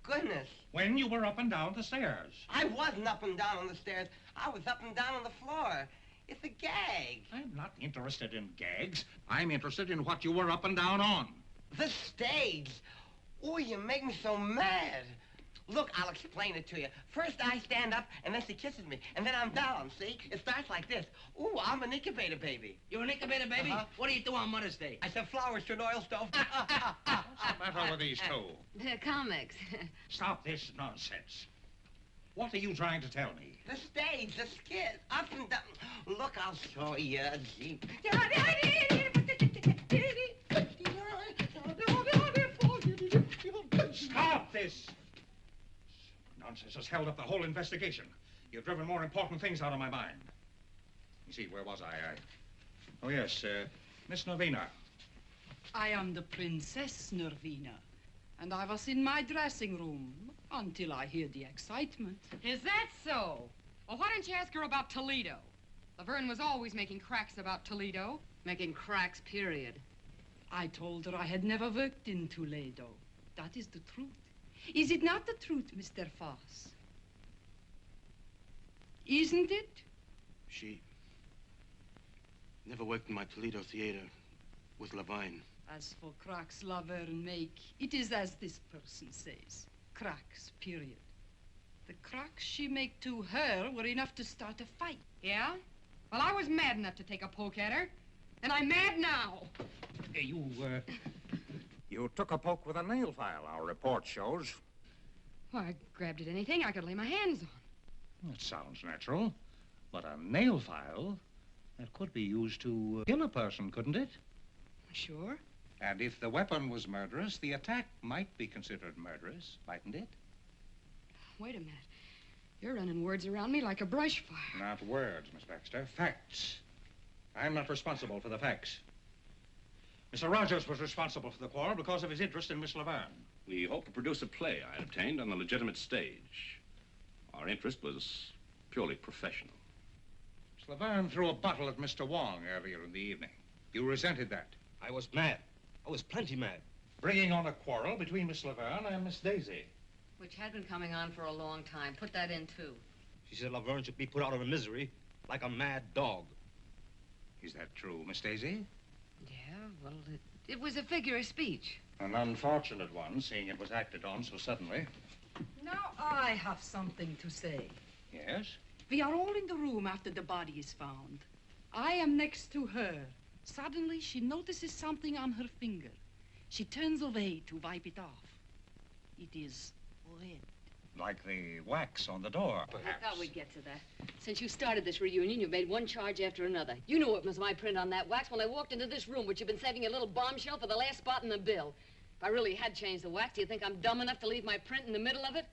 Goodness. When you were up and down the stairs. I wasn't up and down on the stairs. I was up and down on the floor. It's a gag. I'm not interested in gags. I'm interested in what you were up and down on. The stage. Oh, you make me so mad. Look, I'll explain it to you. First, I stand up, and then she kisses me, and then I'm down, see? It starts like this. Ooh, I'm an incubator baby. You're an incubator baby? What do you do on Mother's Day? I sell flowers to an oil stove. What's the matter with these two? They're comics. Stop this nonsense. What are you trying to tell me? The stage, the skit, up and down. Look, I'll show you. Gee. Stop this! Nonsense has held up the whole investigation. You've driven more important things out of my mind. You see, where was I? Oh, yes, Miss Nervina. I am the Princess Nervina, and I was in my dressing room until I hear the excitement. Is that so? Well, why didn't you ask her about Toledo? Laverne was always making cracks about Toledo. Making cracks, period. I told her I had never worked in Toledo. That is the truth. Is it not the truth, Mr. Foss? Isn't it? She never worked in my Toledo theater with Laverne. As for cracks Laverne make, it is as this person says. Cracks, period. The cracks she make to her were enough to start a fight. Yeah? Well, I was mad enough to take a poke at her. And I'm mad now. Hey, you took a poke with a nail file, our report shows. Well, I grabbed at anything I could lay my hands on. That sounds natural. But a nail file, that could be used to kill a person, couldn't it? Sure. And if the weapon was murderous, the attack might be considered murderous, mightn't it? Wait a minute. You're running words around me like a brush fire. Not words, Miss Baxter. Facts. I'm not responsible for the facts. Mr. Rogers was responsible for the quarrel because of his interest in Miss Laverne. We hope to produce a play I obtained on the legitimate stage. Our interest was purely professional. Miss Laverne threw a bottle at Mr. Wong earlier in the evening. You resented that. I was mad. I was plenty mad. Bringing on a quarrel between Miss Laverne and Miss Daisy. Which had been coming on for a long time. Put that in, too. She said Laverne should be put out of her misery like a mad dog. Is that true, Miss Daisy? Yeah, well, it was a figure of speech. An unfortunate one, seeing it was acted on so suddenly. Now I have something to say. Yes? We are all in the room after the body is found. I am next to her. Suddenly, she notices something on her finger. She turns away to wipe it off. It is red. Like the wax on the door, perhaps. I thought we'd get to that. Since you started this reunion, you've made one charge after another. You knew it was my print on that wax when I walked into this room, but you've been saving a little bombshell for the last spot in the bill. If I really had changed the wax, do you think I'm dumb enough to leave my print in the middle of it?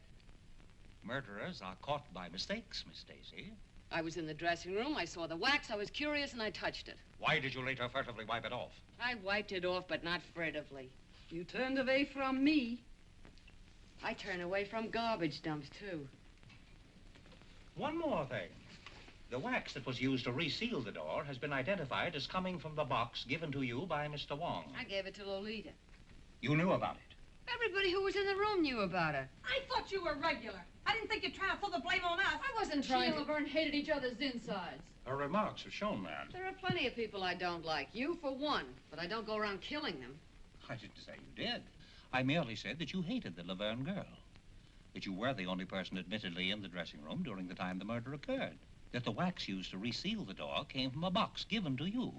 Murderers are caught by mistakes, Miss Daisy. I was in the dressing room, I saw the wax, I was curious, and I touched it. Why did you later furtively wipe it off? I wiped it off, but not furtively. You turned away from me. I turn away from garbage dumps, too. One more thing. The wax that was used to reseal the door has been identified as coming from the box given to you by Mr. Wong. I gave it to Lolita. You knew about it? Everybody who was in the room knew about it. I thought you were regular. I didn't think you'd try to throw the blame on us. I wasn't trying She and Laverne hated each other's insides. Her remarks have shown that. There are plenty of people I don't like. You, for one. But I don't go around killing them. I didn't say you did. I merely said that you hated the Laverne girl. That you were the only person admittedly in the dressing room during the time the murder occurred. That the wax used to reseal the door came from a box given to you.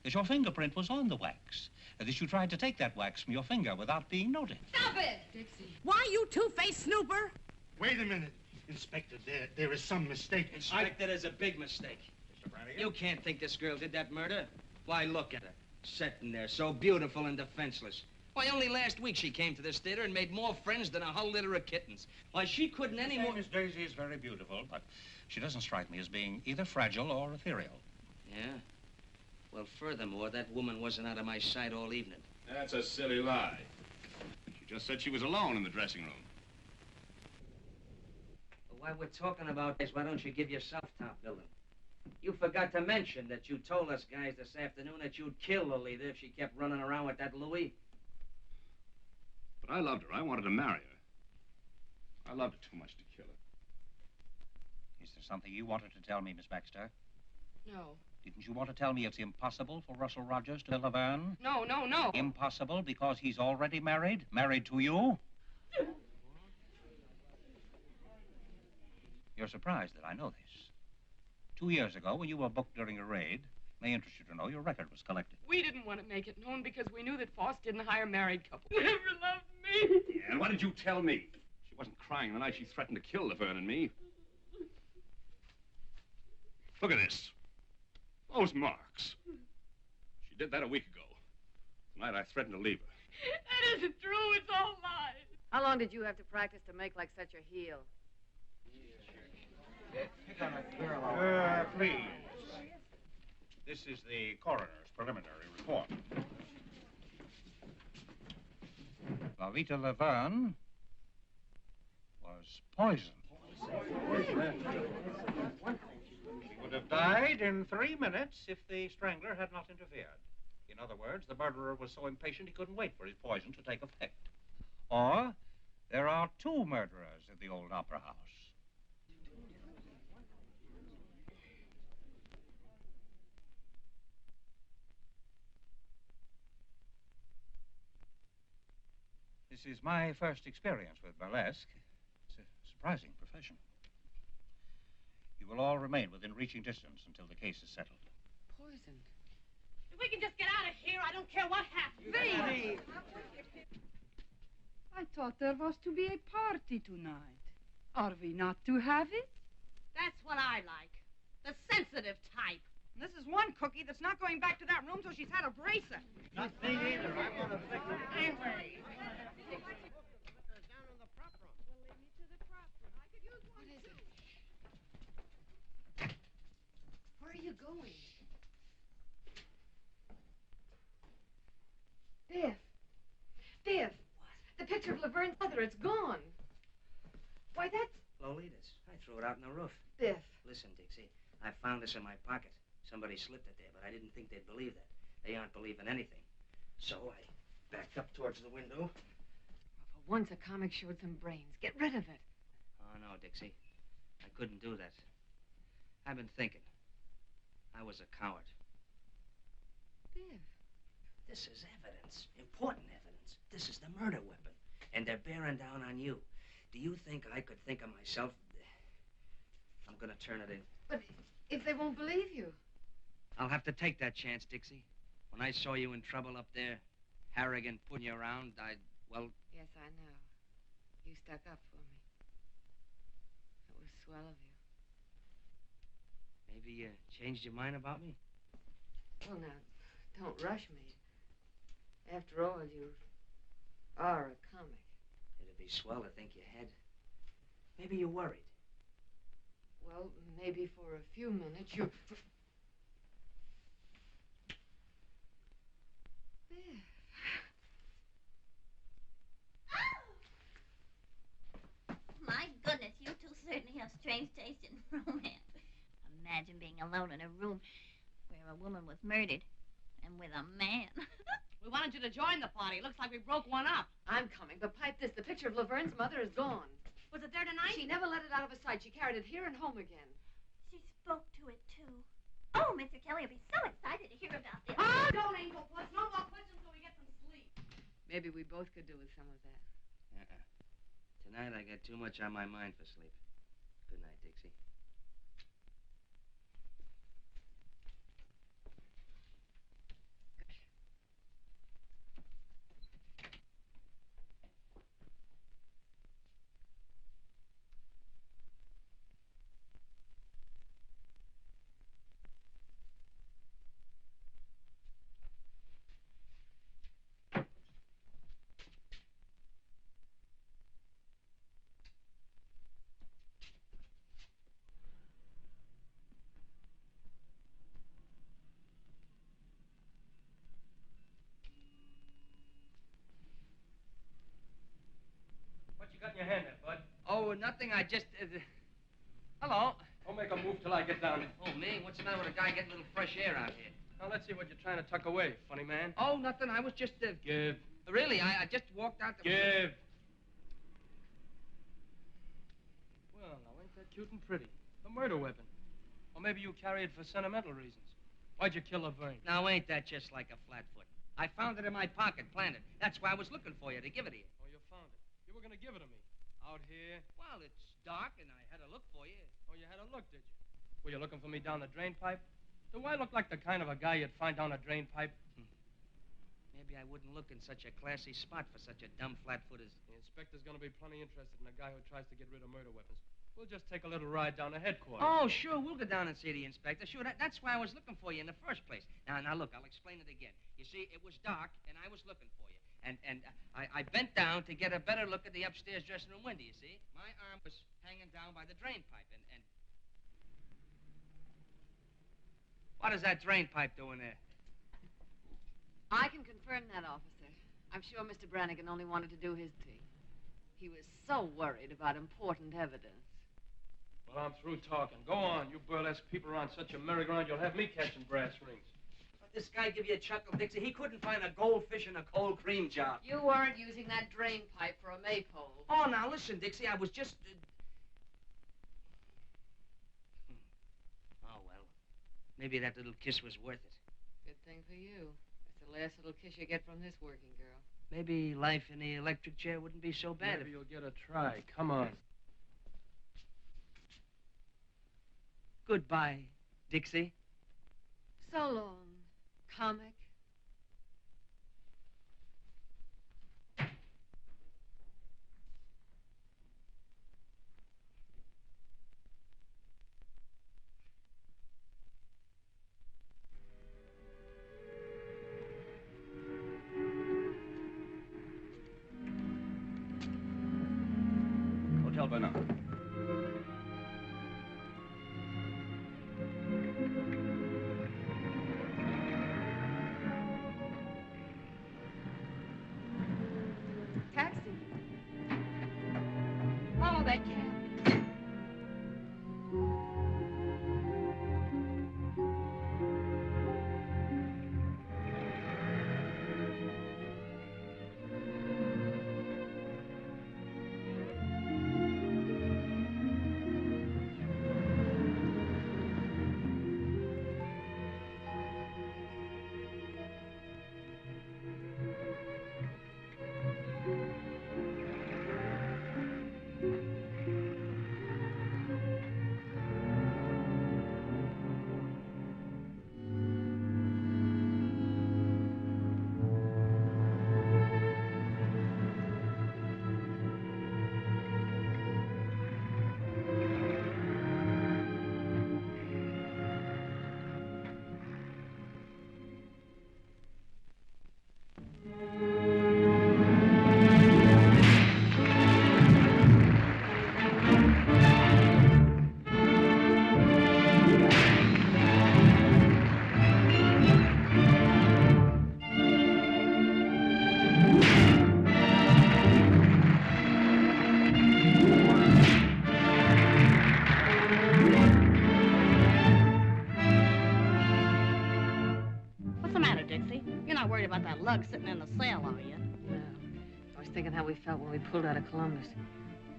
That your fingerprint was on the wax. That you tried to take that wax from your finger without being noticed. Stop it! Dixie. Why, you two-faced snooper? Wait a minute. Inspector, there is some mistake. Inspector, there's a big mistake. Mr. Brannigan? You can't think this girl did that murder. Why, look at her. Sitting there, so beautiful and defenseless. Why, only last week she came to this theater and made more friends than a whole litter of kittens. Why, she couldn't any more... Miss Daisy is very beautiful, but she doesn't strike me as being either fragile or ethereal. Yeah? Well, furthermore, that woman wasn't out of my sight all evening. That's a silly lie. She just said she was alone in the dressing room. Well, while we're talking about this, why don't you give yourself top billing? You forgot to mention that you told us guys this afternoon that you'd kill Lolita if she kept running around with that Louis. But I loved her. I wanted to marry her. I loved her too much to kill her. Is there something you wanted to tell me, Miss Baxter? No. Didn't you want to tell me it's impossible for Russell Rogers to kill Laverne? No, no, no. Impossible because he's already married? Married to you? You're surprised that I know this. 2 years ago, when you were booked during a raid, it may interest you to know your record was collected. We didn't want to make it known because we knew that Foss didn't hire married couples. Never loved me. Yeah, and why did you tell me? She wasn't crying the night she threatened to kill Laverne and me. Look at this. Those marks. She did that a week ago. Tonight I threatened to leave her. That isn't true. It's all lies. How long did you have to practice to make like such a heel? Please. This is the coroner's preliminary report. Lolita Laverne was poisoned. She would have died in 3 minutes if the strangler had not interfered. In other words, the murderer was so impatient he couldn't wait for his poison to take effect. Or, there are 2 murderers in the old opera house. This is my first experience with burlesque. It's a surprising profession. You will all remain within reaching distance until the case is settled. Poisoned. If we can just get out of here, I don't care what happens. Baby! I thought there was to be a party tonight. Are we not to have it? That's what I like. The sensitive type. This is one cookie that's not going back to that room till she's had a bracer. Not me either. I want to fix it anyway. Where are you going? Biff. Biff. What? The picture of Laverne's mother, it's gone. Why, that's... Lolita's. I threw it out in the roof. Biff. Listen, Dixie, I found this in my pocket. Somebody slipped it there, but I didn't think they'd believe that. They aren't believing anything. So I backed up towards the window. For once, a comic showed some brains. Get rid of it. Oh, no, Dixie. I couldn't do that. I've been thinking. I was a coward. Biff. This is evidence. Important evidence. This is the murder weapon. And they're bearing down on you. Do you think I could think of myself? I'm gonna turn it in. But if they won't believe you? I'll have to take that chance, Dixie. When I saw you in trouble up there, Harrigan putting you around, well... Yes, I know. You stuck up for me. It was swell of you. Maybe you changed your mind about me? Well, now, don't rush me. After all, you are a comic. It'd be swell to think you had. Maybe you're worried. Well, maybe for a few minutes you... My goodness, you two certainly have strange taste in romance. Imagine being alone in a room where a woman was murdered and with a man. We wanted you to join the party. Looks like we broke one up. I'm coming, but pipe this. The picture of Laverne's mother is gone. Was it there tonight? She never let it out of her sight. She carried it here and home again. She spoke to it, too. Oh, Mr. Kelly will be so excited to hear about this. Oh, don't, Angel Puss. No more questions till we get some sleep. Maybe we both could do with some of that. Tonight I got too much on my mind for sleep. Good night, Dixie. What you got in your hand there, Bud? Oh, nothing. I just... Hello. Don't make a move till I get down there. Oh, me? What's the matter with a guy getting a little fresh air out here? Now, let's see what you're trying to tuck away, funny man. Oh, nothing. I was just... Give. Really, I just walked out the... Give. Well, now, ain't that cute and pretty? A murder weapon. Or maybe you carry it for sentimental reasons. Why'd you kill Laverne? Now, ain't that just like a flatfoot? I found it in my pocket, planted. That's why I was looking for you, to give it to you. Oh, you found it. You were going to give it to me. Out here? Well, it's dark, and I had to look for you. Oh, you had a look, did you? Were you looking for me down the drain pipe? Do I look like the kind of a guy you'd find down a drain pipe? Maybe I wouldn't look in such a classy spot for such a dumb flatfoot as... The inspector's going to be plenty interested in a guy who tries to get rid of murder weapons. We'll just take a little ride down to headquarters. Oh, sure, we'll go down and see the inspector. Sure, that's why I was looking for you in the first place. Now, look, I'll explain it again. You see, it was dark, and I was looking for you. And I bent down to get a better look at the upstairs dressing room window, you see? My arm was hanging down by the drain pipe, and... What is that drain pipe doing there? I can confirm that, officer. I'm sure Mr. Brannigan only wanted to do his thing. He was so worried about important evidence. Well, I'm through talking. Go on. You burlesque people around such a merry-go-round, you'll have me catching brass rings. Let this guy give you a chuckle, Dixie. He couldn't find a goldfish in a cold cream jar. You weren't using that drain pipe for a maypole. Oh, now, listen, Dixie, I was just... Oh, well. Maybe that little kiss was worth it. Good thing for you. That's the last little kiss you get from this working girl. Maybe life in the electric chair wouldn't be so bad. Maybe you'll get a try. Come on. Goodbye, Dixie. So long, comic. Hotel Bernard. Taxi. Follow that cab. not worried about that lug sitting in the sail, are you? No. I was thinking how we felt when we pulled out of Columbus.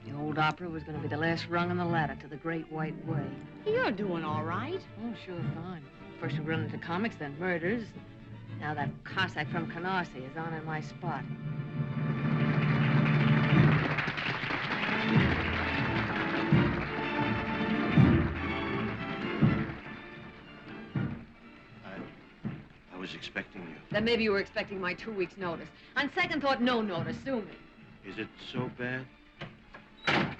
The old opera was going to be the last rung on the ladder to the Great White Way. You're doing all right. Oh, sure, fine. First we run into comics, then murders. Now that Cossack from Canarsie is on in my spot. I was expecting you. Then maybe you were expecting my 2 weeks' notice. On second thought, no notice. Sue me. Is it so bad? Listen,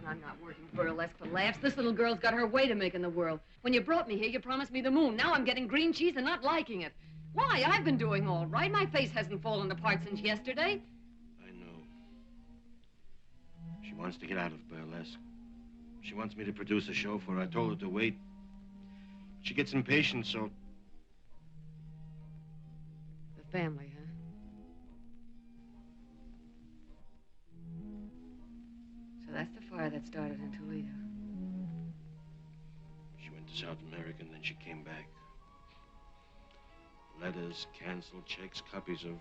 I'm not working burlesque for laughs. This little girl's got her way to make in the world. When you brought me here, you promised me the moon. Now I'm getting green cheese and not liking it. Why? I've been doing all right. My face hasn't fallen apart since yesterday. I know. She wants to get out of burlesque. She wants me to produce a show for her. I told her to wait. She gets impatient, so... The family, huh? So that's the fire that started in Toledo. She went to South America, and then she came back. Letters, canceled checks, copies of...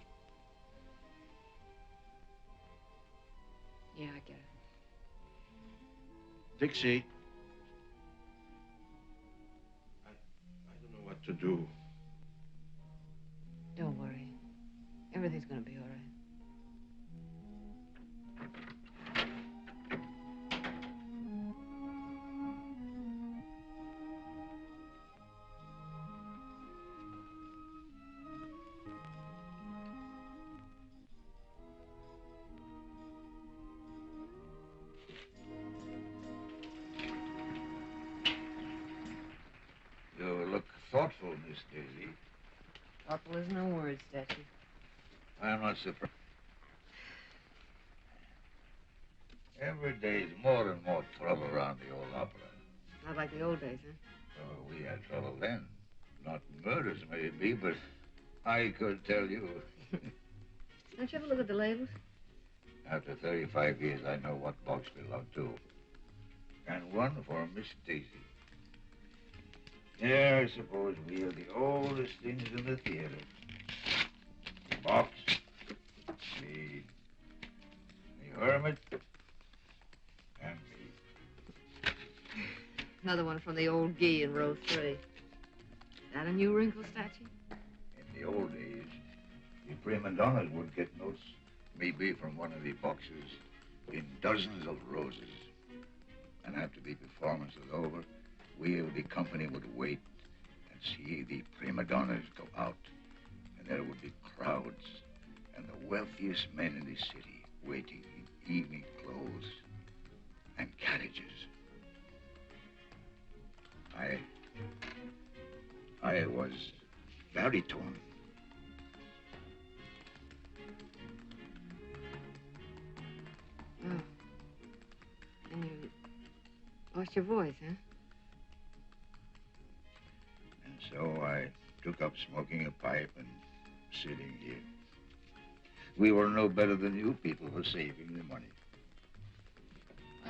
Yeah, I get it. Dixie. I don't know what to do. Don't worry. Everything's gonna be all right. You look thoughtful, Miss Daisy. Thoughtful is no word, Statue. I'm not surprised. Every day's more and more trouble around the old opera. Not like the old days, huh? Oh, we had trouble then. Not murders, maybe, but I could tell you. Don't you ever look at the labels? After 35 years, I know what box belonged to. And one for Miss Daisy. Yeah, I suppose we are the oldest things in the theater. The box, the hermit, and me. Another one from the old Guy in row 3. Is that a new wrinkle, Statue? In the old days, the prima donnas would get notes, maybe from one of the boxes, in dozens of roses. And after the performance was over, we of the company would wait and see the prima donnas go out. And there would be crowds and the wealthiest men in the city waiting in evening clothes and carriages. I was very torn. Oh. And you lost your voice, huh? And so I took up smoking a pipe and sitting here. We were no better than you people for saving the money.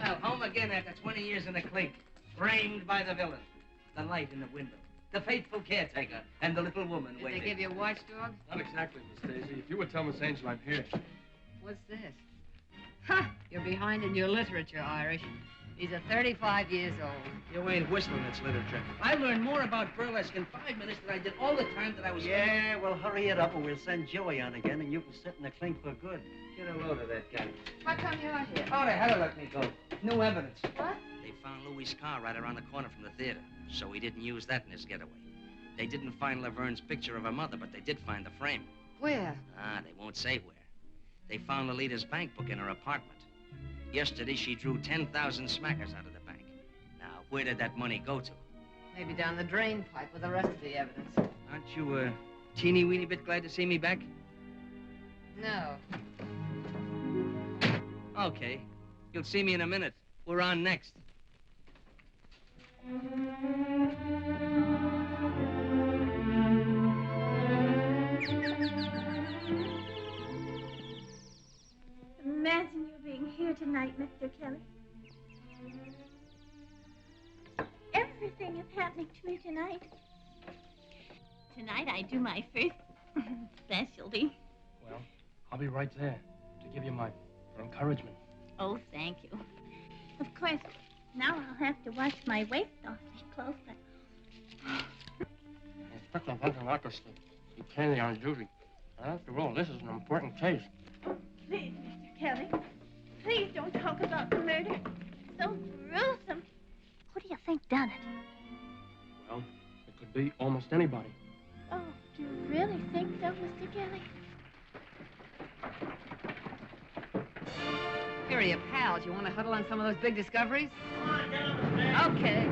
Well, home again after 20 years in the clink. Framed by the villain. The light in the window. The faithful caretaker. And the little woman Did waiting. they give you a watchdog? Not exactly, Miss Daisy. If you would tell Miss Angel I'm here. What's this? Ha! You're behind in your literature, Irish. These are 35 years old. You ain't whistling, it's literature. I learned more about burlesque in 5 minutes than I did all the time that I was... Yeah, well, hurry it up or we'll send Joey on again and you can sit in the clink for good. Get a load of that guy. How come you're here? Oh, they had to let me go. New evidence. What? They found Louis' car right around the corner from the theater, so he didn't use that in his getaway. They didn't find Laverne's picture of her mother, but they did find the frame. Where? Ah, they won't say where. They found Lolita's bank book in her apartment. Yesterday, she drew 10,000 smackers out of the bank. Now, where did that money go to? Maybe down the drain pipe with the rest of the evidence. Aren't you a teeny-weeny bit glad to see me back? No. Okay. You'll see me in a minute. We're on next. Imagine you being here tonight, Mr. Kelly. Everything is happening to me tonight. Tonight I do my first Specialty. Well, I'll be right there to give you my encouragement. Oh, thank you. Of course, now I'll have to wash my waist off my clothes, but... Inspector doesn't like us to be candy on duty. After all, this is an important case. Please, Mr. Kelly, please don't talk about the murder. So gruesome. Who do you think done it? Well, it could be almost anybody. Oh, do you really think so, Mr. Kelly? Here are your pals. You want to huddle on some of those big discoveries? Okay.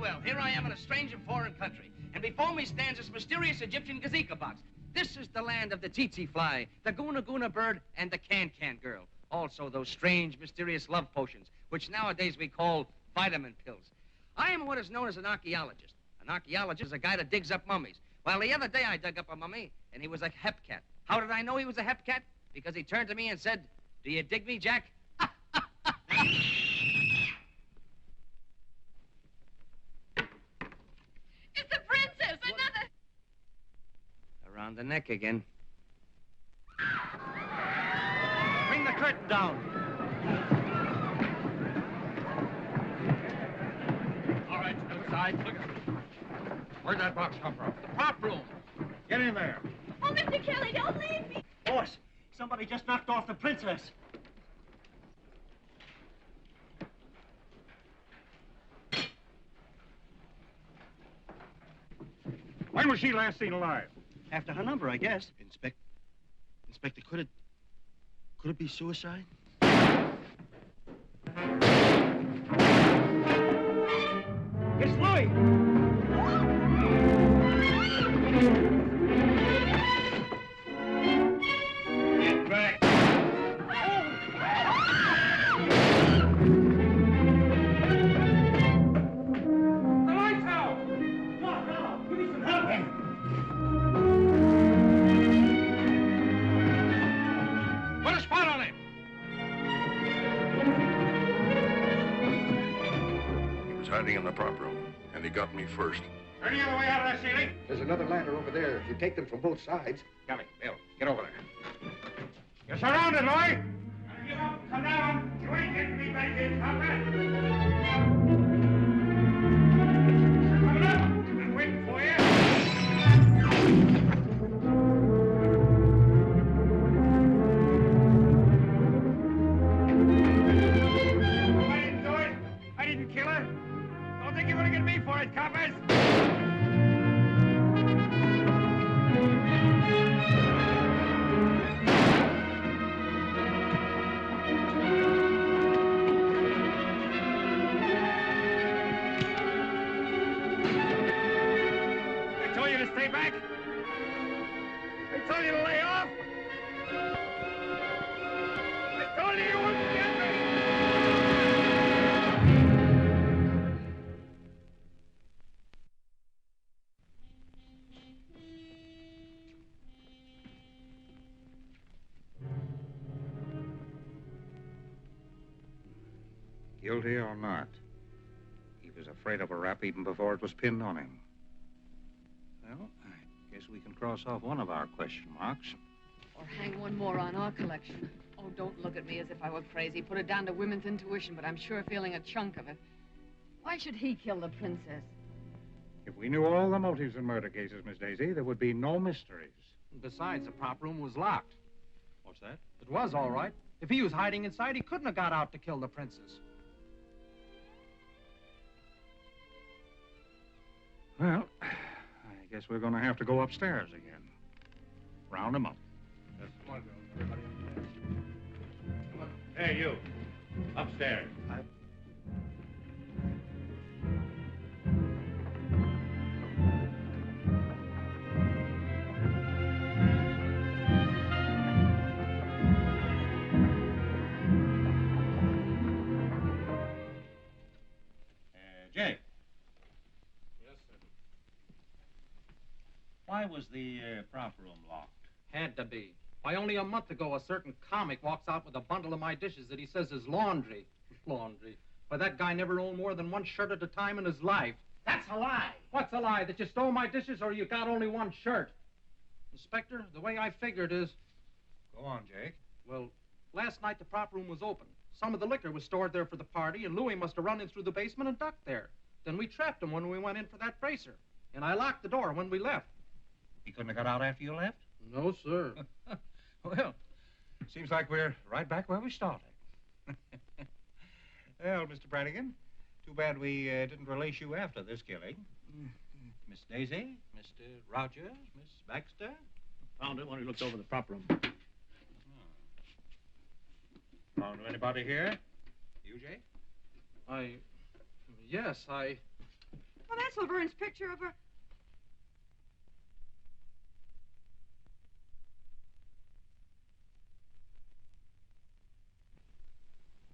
Well, here I am in a strange and foreign country, and before me stands this mysterious Egyptian gazika box. This is the land of the tsetse fly, the guna guna bird, and the can-can girl. Also those strange, mysterious love potions, which nowadays we call vitamin pills. I am what is known as an archaeologist. An archaeologist is a guy that digs up mummies. Well, the other day I dug up a mummy, and he was a hepcat. How did I know he was a hepcat? Because he turned to me and said, "Do you dig me, Jack?" It's the princess! Another... Around the neck again. Bring the curtain down. All right, outside. Where'd that box come from? The prop room. Get in there. Oh, Mr. Kelly, don't leave me. Boss, somebody just knocked off the princess. When was she last seen alive? After her number, I guess. Inspector, could it be suicide? It's Louis. Get back. The lights out. No, give me some help. Put a spot on it. He was hiding in the prop room, and he got me first. Turn the other way out of that ceiling. There's another ladder over there. If you take them from both sides. Come Bill. Get over there. You're surrounded, Lloyd. Give up. Come down. You ain't getting me back in, Coming up. I'm waiting for you. I didn't do it. I didn't kill her. Don't think you're gonna get me for it, coppers. I told you to stay back. I told you to lay off. I told you you wouldn't get me. Guilty or not, he was afraid of a rap even before it was pinned on him. Well, I guess we can cross off one of our question marks. Or hang one more on our collection. Oh, don't look at me as if I were crazy. Put it down to women's intuition, but I'm sure feeling a chunk of it. Why should he kill the princess? If we knew all the motives in murder cases, Miss Daisy, there would be no mysteries. Besides, the prop room was locked. What's that? It was all right. If he was hiding inside, he couldn't have got out to kill the princess. Well, I guess we're going to have to go upstairs again. Round them up. Yes, come on, girls. Everybody upstairs. Come on. Hey, you. Upstairs. Jay. Yes, sir. Why was the prop room locked? Had to be. Why, only a month ago, a certain comic walks out with a bundle of my dishes that he says is laundry. Laundry. Why, that guy never owned more than one shirt at a time in his life. That's a lie. What's a lie? That you stole my dishes or you got only one shirt? Inspector, the way I figured is... Go on, Jake. Well, last night the prop room was open. Some of the liquor was stored there for the party, and Louis must have run in through the basement and ducked there. Then we trapped him when we went in for that bracer. And I locked the door when we left. He couldn't have got out after you left? No, sir. Well, seems like we're right back where we started. Well, Mr. Brannigan, too bad we didn't release you after this killing. Miss Daisy, Mr. Rogers, Miss Baxter? Found it when he looked over the prop room. Found anybody here? You, Jake? Yes, Well, that's Laverne's picture of her.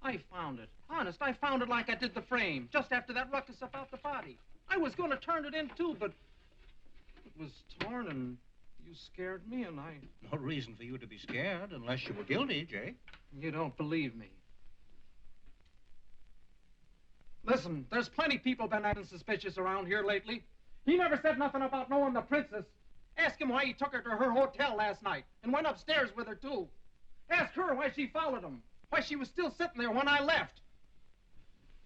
I found it. Honest, I found it like I did the frame, just after that ruckus about the body. I was going to turn it in, too, but it was torn, and you scared me, and I... No reason for you to be scared unless you were guilty, Jake. You don't believe me. Listen, there's plenty people been acting suspicious around here lately. He never said nothing about knowing the princess. Ask him why he took her to her hotel last night and went upstairs with her, too. Ask her why she followed him. Why she was still sitting there when I left.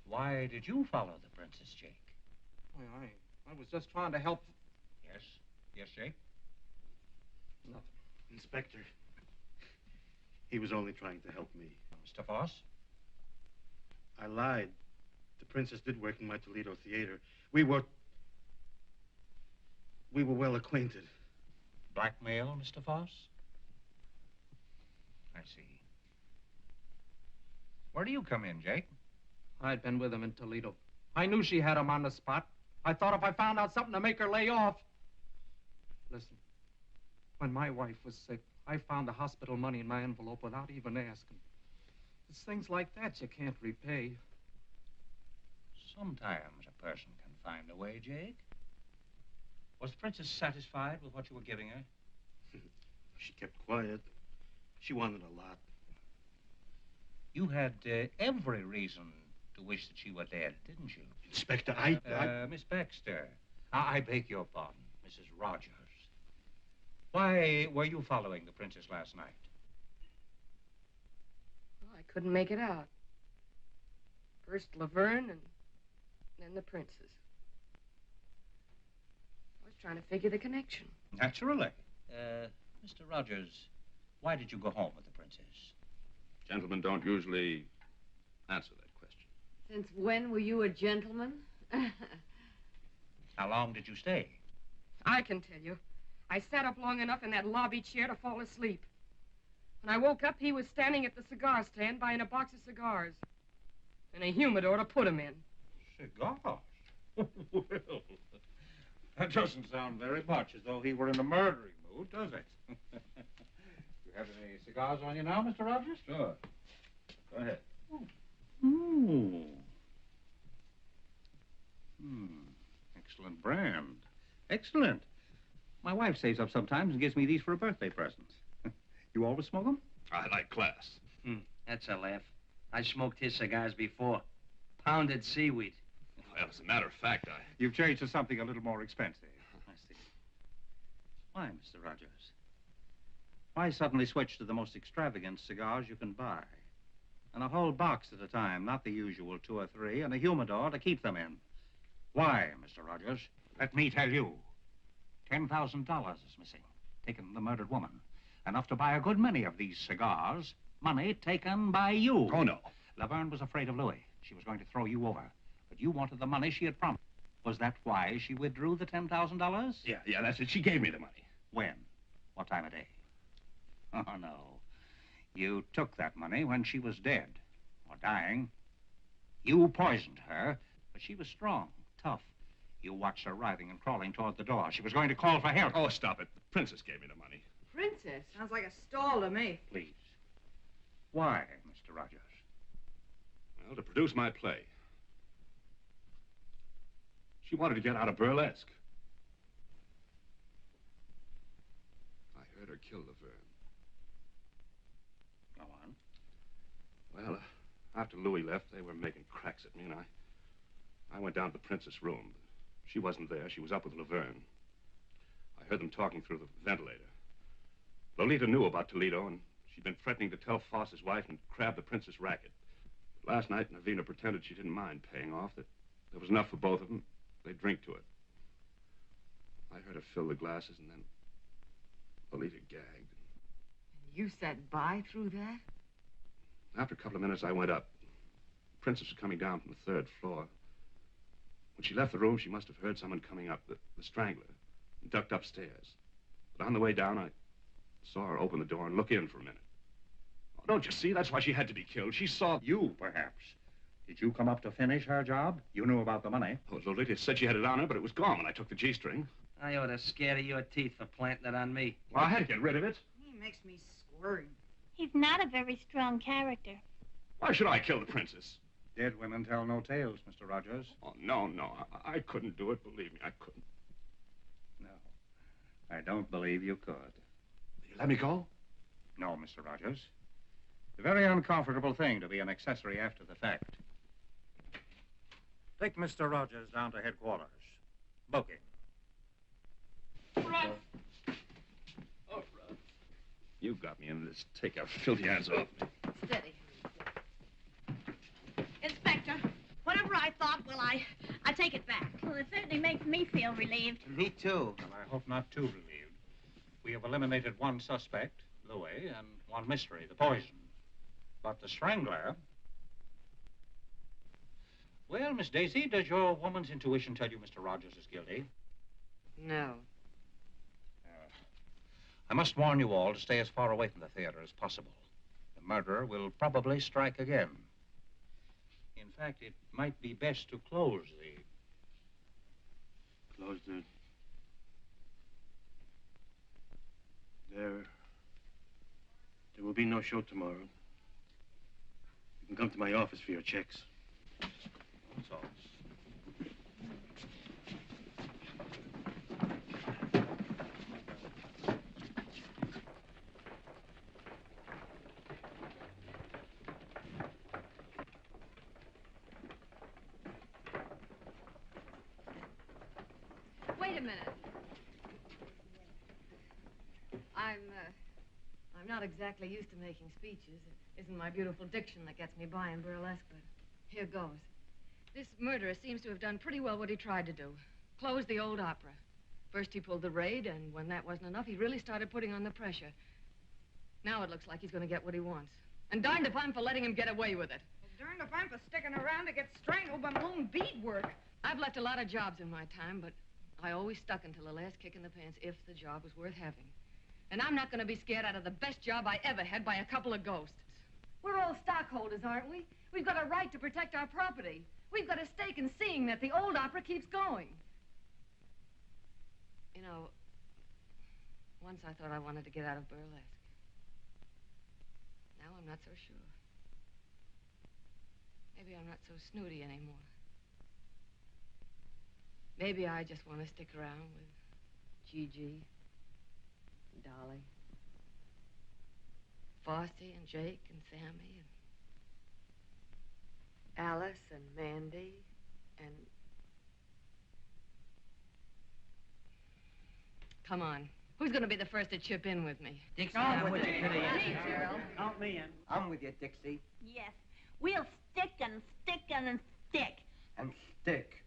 Why did you follow the princess, Jake? Why, I was just trying to help. Yes? Yes, Jake? Nothing. Inspector, he was only trying to help me. Mr. Foss? I lied. The princess did work in my Toledo theater. We were well acquainted. Blackmail, Mr. Foss? I see. Where do you come in, Jake? I'd been with him in Toledo. I knew she had him on the spot. I thought if I found out something to make her lay off... Listen, when my wife was sick, I found the hospital money in my envelope without even asking. It's things like that you can't repay. Sometimes a person can find a way, Jake. Was the princess satisfied with what you were giving her? She kept quiet. She wanted a lot. You had every reason to wish that she were dead, didn't you? Inspector, Miss Baxter. I beg your pardon, Mrs. Rogers. Why were you following the princess last night? Well, I couldn't make it out. First Laverne and then the princess. I was trying to figure the connection. Naturally. Mr. Rogers, why did you go home with the princess? Gentlemen don't usually answer that question. Since when were you a gentleman? How long did you stay? I can tell you. I sat up long enough in that lobby chair to fall asleep. When I woke up, he was standing at the cigar stand buying a box of cigars. And a humidor to put them in. Cigars? Well, that doesn't sound very much as though he were in a murdering mood, does it? You have any cigars on you now, Mr. Rogers? Sure. Go ahead. Ooh. Excellent brand. Excellent. My wife saves up sometimes and gives me these for a birthday present. You always smoke them? I like class. That's a laugh. I smoked his cigars before. Pounded seaweed. Well, as a matter of fact, You've changed to something a little more expensive. I see. Why, Mr. Rogers? Why suddenly switch to the most extravagant cigars you can buy? And a whole box at a time, not the usual 2 or 3, and a humidor to keep them in. Why, Mr. Rogers? Let me tell you. $10,000 is missing, taken from the murdered woman. Enough to buy a good many of these cigars. Money taken by you. Oh, no. Laverne was afraid of Louis. She was going to throw you over. But you wanted the money she had promised. Was that why she withdrew the $10,000? Yeah, that's it. She gave me the money. When? What time of day? Oh, no. You took that money when she was dead or dying. You poisoned her, but she was strong, tough. You watched her writhing and crawling toward the door. She was going to call for help. Oh, stop it. The princess gave me the money. Princess? Sounds like a stall to me. Please. Why, Mr. Rogers? Well, to produce my play. She wanted to get out of Burlesque. I heard her kill Laverne. Go on. Well, after Louis left, they were making cracks at me, and I went down to the princess' room. She wasn't there. She was up with Laverne. I heard them talking through the ventilator. Lolita knew about Toledo, and she'd been threatening to tell Foss's wife and grab the princess racket. But last night, Navina pretended she didn't mind paying off, that there was enough for both of them. They'd drink to it. I heard her fill the glasses, and then Lolita gagged. You sat by through that? After a couple of minutes, I went up. The princess was coming down from the 3rd floor. When she left the room, she must have heard someone coming up, the strangler, and ducked upstairs. But on the way down, I saw her open the door and look in for a minute. Oh, don't you see? That's why she had to be killed. She saw... You, perhaps. Did you come up to finish her job? You knew about the money. Oh, Lolita said she had it on her, but it was gone when I took the G-string. I ought to scare of your teeth for planting it on me. Well, I had to get rid of it. He makes me squirm. He's not a very strong character. Why should I kill the princess? Dead women tell no tales, Mr. Rogers. Oh, no. I couldn't do it. Believe me, I couldn't. No. I don't believe you could. You let me go? No, Mr. Rogers. It's a very uncomfortable thing to be an accessory after the fact. Take Mr. Rogers down to headquarters. Booking. Russ! Oh, Russ. You got me in this. Take your filthy hands off me. Steady. Inspector, whatever I thought, well, I take it back. Well, it certainly makes me feel relieved. Me too. Well, I hope not too relieved. We have eliminated one suspect, Louis, and one mystery, the poison. But the strangler... Well, Miss Daisy, does your woman's intuition tell you Mr. Rogers is guilty? No. I must warn you all to stay as far away from the theater as possible. The murderer will probably strike again. In fact, it might be best to close the... Close the... There will be no show tomorrow. You can come to my office for your checks. That's all. Wait a minute. I'm not exactly used to making speeches. It isn't my beautiful diction that gets me by in burlesque, but here goes. This murderer seems to have done pretty well what he tried to do. Close the old opera. First he pulled the raid, and when that wasn't enough, he really started putting on the pressure. Now it looks like he's going to get what he wants. And darned if I'm for letting him get away with it. Well, darned if I'm for sticking around to get strangled by my own beadwork. I've left a lot of jobs in my time, but I always stuck until the last kick in the pants if the job was worth having. And I'm not going to be scared out of the best job I ever had by a couple of ghosts. We're all stockholders, aren't we? We've got a right to protect our property. We've got a stake in seeing that the old opera keeps going. You know, once I thought I wanted to get out of burlesque. Now I'm not so sure. Maybe I'm not so snooty anymore. Maybe I just want to stick around with Gigi, and Dolly, Fossy and Jake and Sammy and Alice and Mandy and... Come on. Who's going to be the first to chip in with me? Dixie, I'm with you. Gerald. Count me in. I'm with you, Dixie. Yes. We'll stick and stick and stick. And stick.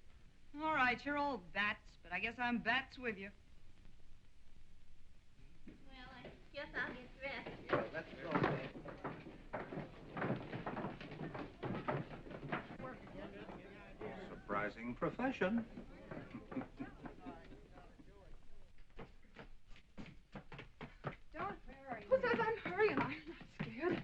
All right, you're all bats, but I guess I'm bats with you. Well, I guess I'll get dressed. Let's go, Surprising profession. Don't hurry. Who says I'm hurrying? I'm not scared.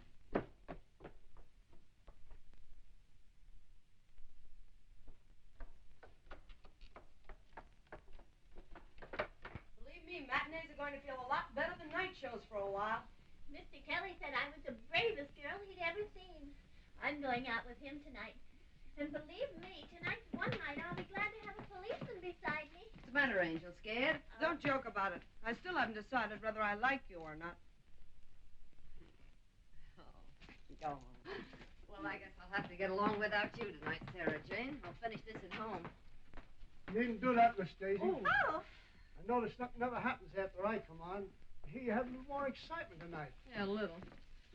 Believe me, matinees are going to feel a lot better than night shows for a while. Mr. Kelly said I was the bravest girl he'd ever seen. I'm going out with him tonight. And believe me, tonight's one night I'll be glad to have a policeman beside me. What's the matter, Angel? Scared? Don't joke about it. I still haven't decided whether I like you or not. Oh. Oh. Well, I guess I'll have to get along without you tonight, Sarah Jane. I'll finish this at home. You needn't do that, Miss Daisy. Oh. I notice nothing ever happens after I come on. I hear you have a little more excitement tonight. Yeah, a little.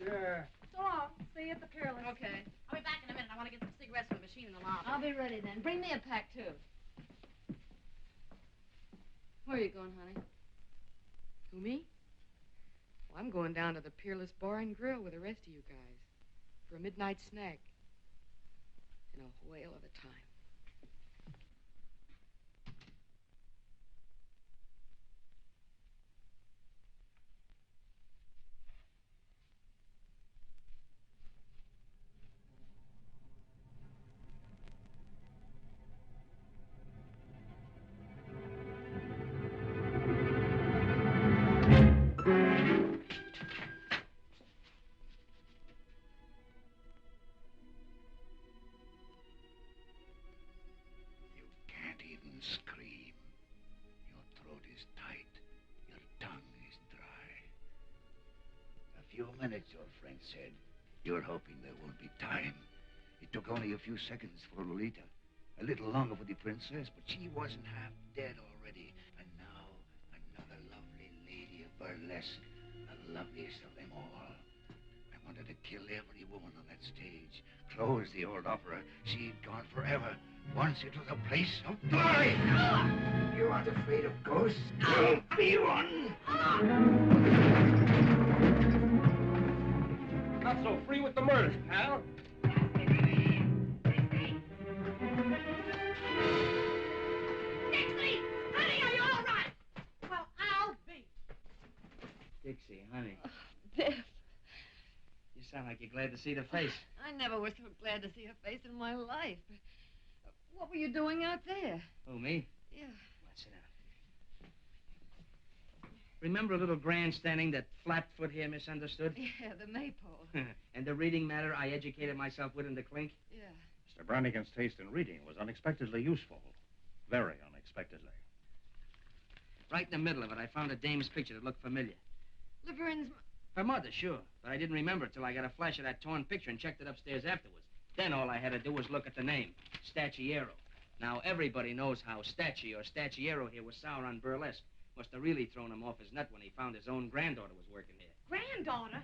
Yeah. So long. See you at the Peerless. Okay. I'll be back in a minute. I want to get some cigarettes from the machine in the lobby. I'll be ready then. Bring me a pack, too. Where are you going, honey? Who, me? Well, I'm going down to the Peerless Bar and Grill with the rest of you guys for a midnight snack and a whale of a time. Scream. Your throat is tight. Your tongue is dry. A few minutes, your friend said. You're hoping there won't be time. It took only a few seconds for Lolita. A little longer for the princess, but she wasn't half dead already. And now, another lovely lady of burlesque. The loveliest of them all. I wanted to kill every woman on that stage. Close the old opera. She'd gone forever. Once it was a place of glory. You aren't afraid of ghosts? Don't be one. Not so free with the murders, pal. Dixie! Honey, are you all right? Well, I'll be. Dixie, honey. Biff, You sound like you're glad to see the face. I never was so glad to see a face in my life. What were you doing out there? Who, me? Yeah. Sit down. Remember a little grandstanding that Flatfoot here misunderstood? Yeah, the maypole. And the reading matter I educated myself with in the clink? Yeah. Mr. Brannigan's taste in reading was unexpectedly useful. Very unexpectedly. Right in the middle of it, I found a dame's picture that looked familiar. Laverne's... Her mother, sure. But I didn't remember it till I got a flash of that torn picture and checked it upstairs afterwards. Then all I had to do was look at the name, Stacciero. Now, everybody knows how Stacci or Stacciero here was sour on Burlesque. Must have really thrown him off his nut when he found his own granddaughter was working here. Granddaughter?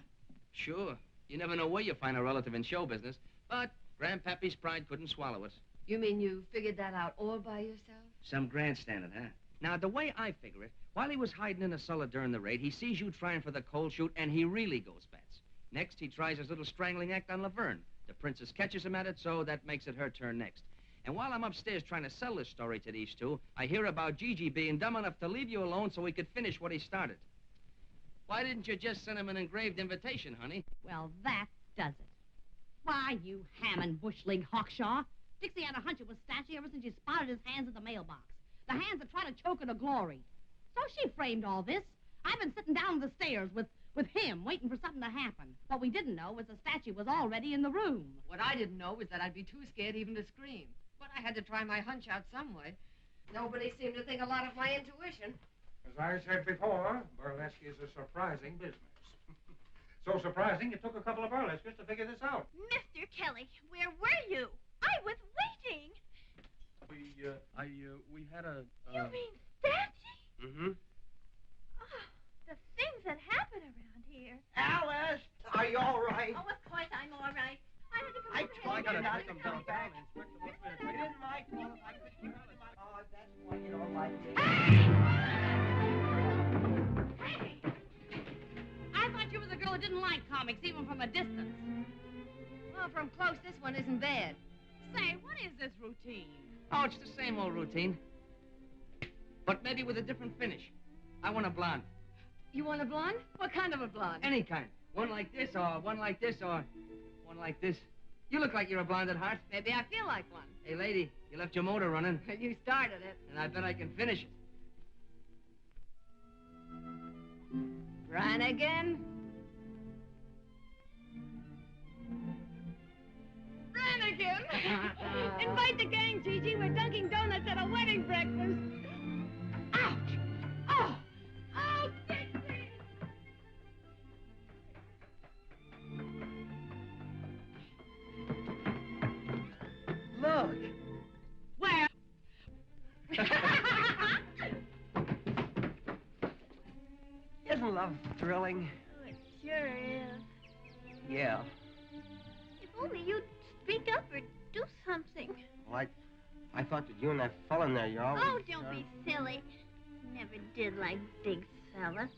Sure. You never know where you find a relative in show business. But Grandpappy's pride couldn't swallow it. You mean you figured that out all by yourself? Some grandstanding, huh? Now, the way I figure it, while he was hiding in the cellar during the raid, he sees you trying for the cold shoot, and he really goes bats. Next, he tries his little strangling act on Laverne. The princess catches him at it, so that makes it her turn next. And while I'm upstairs trying to sell this story to these two, I hear about Gigi being dumb enough to leave you alone so he could finish what he started. Why didn't you just send him an engraved invitation, honey? Well, that does it. Why, you ham and bush-leagued hawkshaw. Dixie had a hunch it was Stacci ever since she spotted his hands at the mailbox. The hands that try to choke her to glory. So she framed all this. I've been sitting down the stairs with him, waiting for something to happen. What we didn't know was the statue was already in the room. What I didn't know was that I'd be too scared even to scream. But I had to try my hunch out some way. Nobody seemed to think a lot of my intuition. As I said before, burlesque is a surprising business. So surprising, it took a couple of burlesquers to figure this out. Mr. Kelly, where were you? I was waiting. We had a... You mean Statue? Mm-hmm. Oh, the things that happen around here. Alice, are you all right? Oh, of course I'm all right. I had to come I over told here. you not to come back. It isn't my fault. I couldn't keep it. Oh, that's why you don't like me. Hey! I thought you were the girl who didn't like comics, even from a distance. Well, from close, this one isn't bad. Say, what is this routine? Oh, it's the same old routine. But maybe with a different finish. I want a blonde. You want a blonde? What kind of a blonde? Any kind. One like this, or one like this, or one like this. You look like you're a blonde at heart. Maybe I feel like one. Hey, lady, you left your motor running. You started it. And I bet I can finish it. Brannigan? Brannigan! Invite the gang, Gigi. We're dunking donuts at a wedding breakfast. Ouch! Oh! Oh, Dixie! love thrilling? Oh, it sure is. Yeah. If only you'd speak up or do something. Well, I thought that you and that fella in there, you always... Oh, don't be silly. Never did like big fella.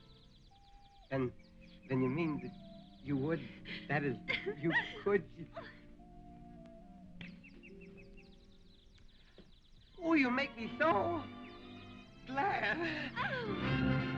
Then you mean that you would, that is, you could... Oh, you make me so glad. Oh.